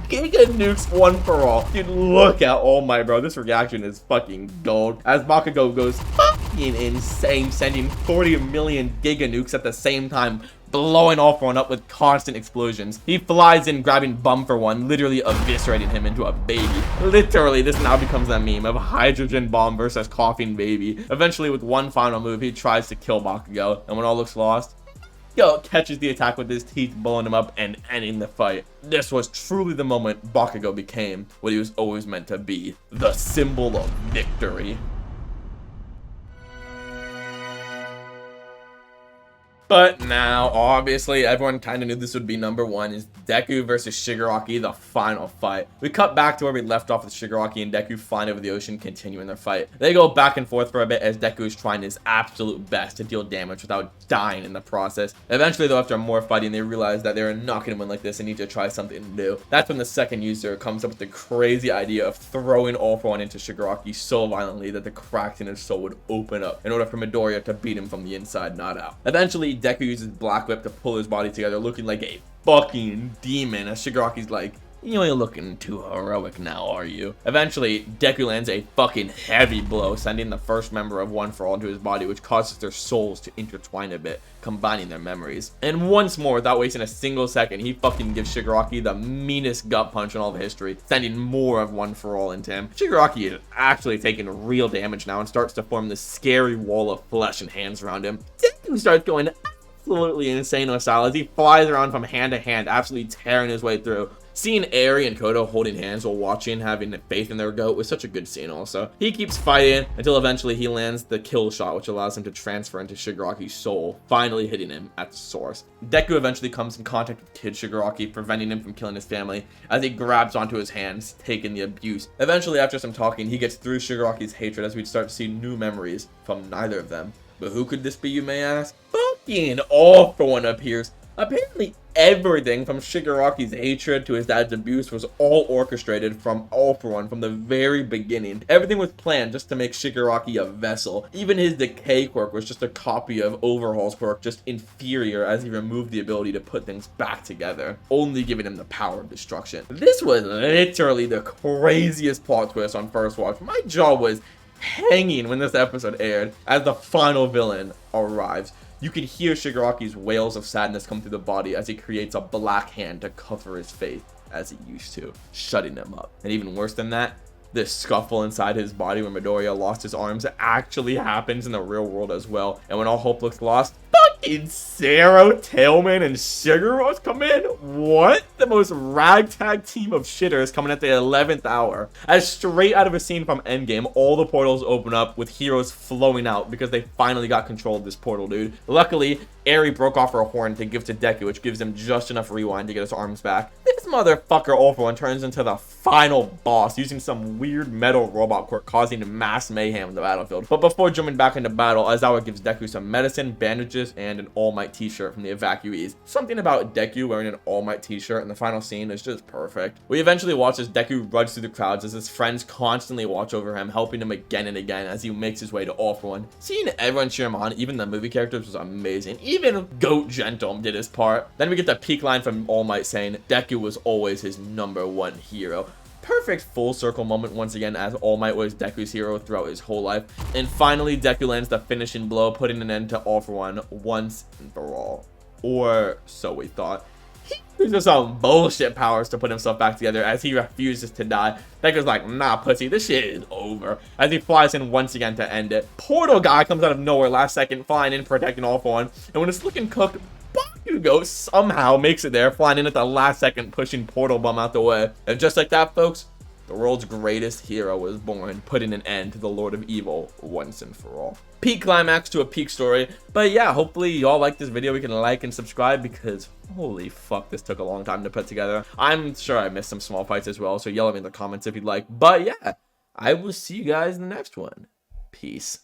Giga nukes One For All. Dude, look at All Might, bro. This reaction is fucking gold. As Bakugo goes fucking insane, sending 40 million Giga nukes at the same time, blowing All For One up with constant explosions. He flies in, grabbing Bum For One, literally eviscerating him into a baby. Literally, this now becomes that meme of Hydrogen Bomb versus Coughing Baby. Eventually, with one final move, he tries to kill Bakugo, and when all looks lost, catches the attack with his teeth, blowing him up and ending the fight. This was truly the moment Bakugo became what he was always meant to be, the symbol of victory. But now, obviously, everyone kind of knew this would be number one, is Deku versus Shigaraki, the final fight. We cut back to where we left off with Shigaraki and Deku flying over the ocean, continuing their fight. They go back and forth for a bit as Deku is trying his absolute best to deal damage without dying in the process. Eventually, though, after more fighting, they realize that they're not going to win like this and need to try something new. That's when the second user comes up with the crazy idea of throwing All For One into Shigaraki so violently that the cracks in his soul would open up in order for Midoriya to beat him from the inside, not out. Eventually, Deku uses Black Whip to pull his body together, looking like a fucking demon, as Shigaraki's like, "You ain't looking too heroic now, are you?" Eventually, Deku lands a fucking heavy blow, sending the first member of One For All into his body, which causes their souls to intertwine a bit, combining their memories. And once more, without wasting a single second, he fucking gives Shigaraki the meanest gut punch in all of history, sending more of One For All into him. Shigaraki is actually taking real damage now and starts to form this scary wall of flesh and hands around him. Deku starts going absolutely insane style as he flies around from hand to hand, absolutely tearing his way through. Seeing Eri and Kodo holding hands while watching, having faith in their goat, was such a good scene also. He keeps fighting until eventually he lands the kill shot, which allows him to transfer into Shigaraki's soul, finally hitting him at the source. Deku eventually comes in contact with Kid Shigaraki, preventing him from killing his family, as he grabs onto his hands, taking the abuse. Eventually, after some talking, he gets through Shigaraki's hatred as we start to see new memories from neither of them. But who could this be, you may ask? Fucking All For One appears, Apparently everything from Shigaraki's hatred to his dad's abuse was all orchestrated from All For One from the very beginning. Everything was planned just to make Shigaraki a vessel. Even his decay quirk was just a copy of Overhaul's quirk, just inferior as he removed the ability to put things back together, only giving him the power of destruction. This was literally the craziest plot twist on first watch. My jaw was hanging when this episode aired as the final villain arrives. You can hear Shigaraki's wails of sadness come through the body as he creates a black hand to cover his face as he used to, shutting him up. And even worse than that, this scuffle inside his body when Midoriya lost his arms actually happens in the real world as well. And when all hope looks lost, fucking Zero, Tailman, and Shigarose come in? What? The most ragtag team of shitters coming at the 11th hour. As straight out of a scene from Endgame, all the portals open up with heroes flowing out because they finally got control of this portal, dude. Luckily, Eri broke off her horn to give to Deku, which gives him just enough rewind to get his arms back. This motherfucker All For One turns into the final boss using some weird metal robot quirk causing mass mayhem in the battlefield. But before jumping back into battle, Aizawa gives Deku some medicine, bandages, and an All Might t-shirt from the evacuees. Something about Deku wearing an All Might t-shirt in the final scene is just perfect. We eventually watch as Deku runs through the crowds as his friends constantly watch over him, helping him again and again as he makes his way to All For One. Seeing everyone cheer him on, even the movie characters, was amazing. Even Goat Gentle did his part. Then we get the peak line from All Might saying Deku was always his #1 hero. Perfect full circle moment once again, as All Might was Deku's hero throughout his whole life. And finally, Deku lands the finishing blow, putting an end to All For One once and for all. Or so we thought. He uses some bullshit powers to put himself back together as he refuses to die. Deku's like, nah, pussy, this shit is over. As he flies in once again to end it. Portal Guy comes out of nowhere last second, flying in, protecting All For One. And when it's looking cooked, Bakugo somehow makes it there, flying in at the last second, pushing Portal Bum out the way. And just like that, folks, the world's greatest hero was born, putting an end to the Lord of Evil once and for all. Peak climax to a peak story. But yeah, hopefully y'all like this video. We can like and subscribe because holy fuck, this took a long time to put together. I'm sure I missed some small fights as well, so yell at me in the comments if you'd like. But yeah, I will see you guys in the next one. Peace.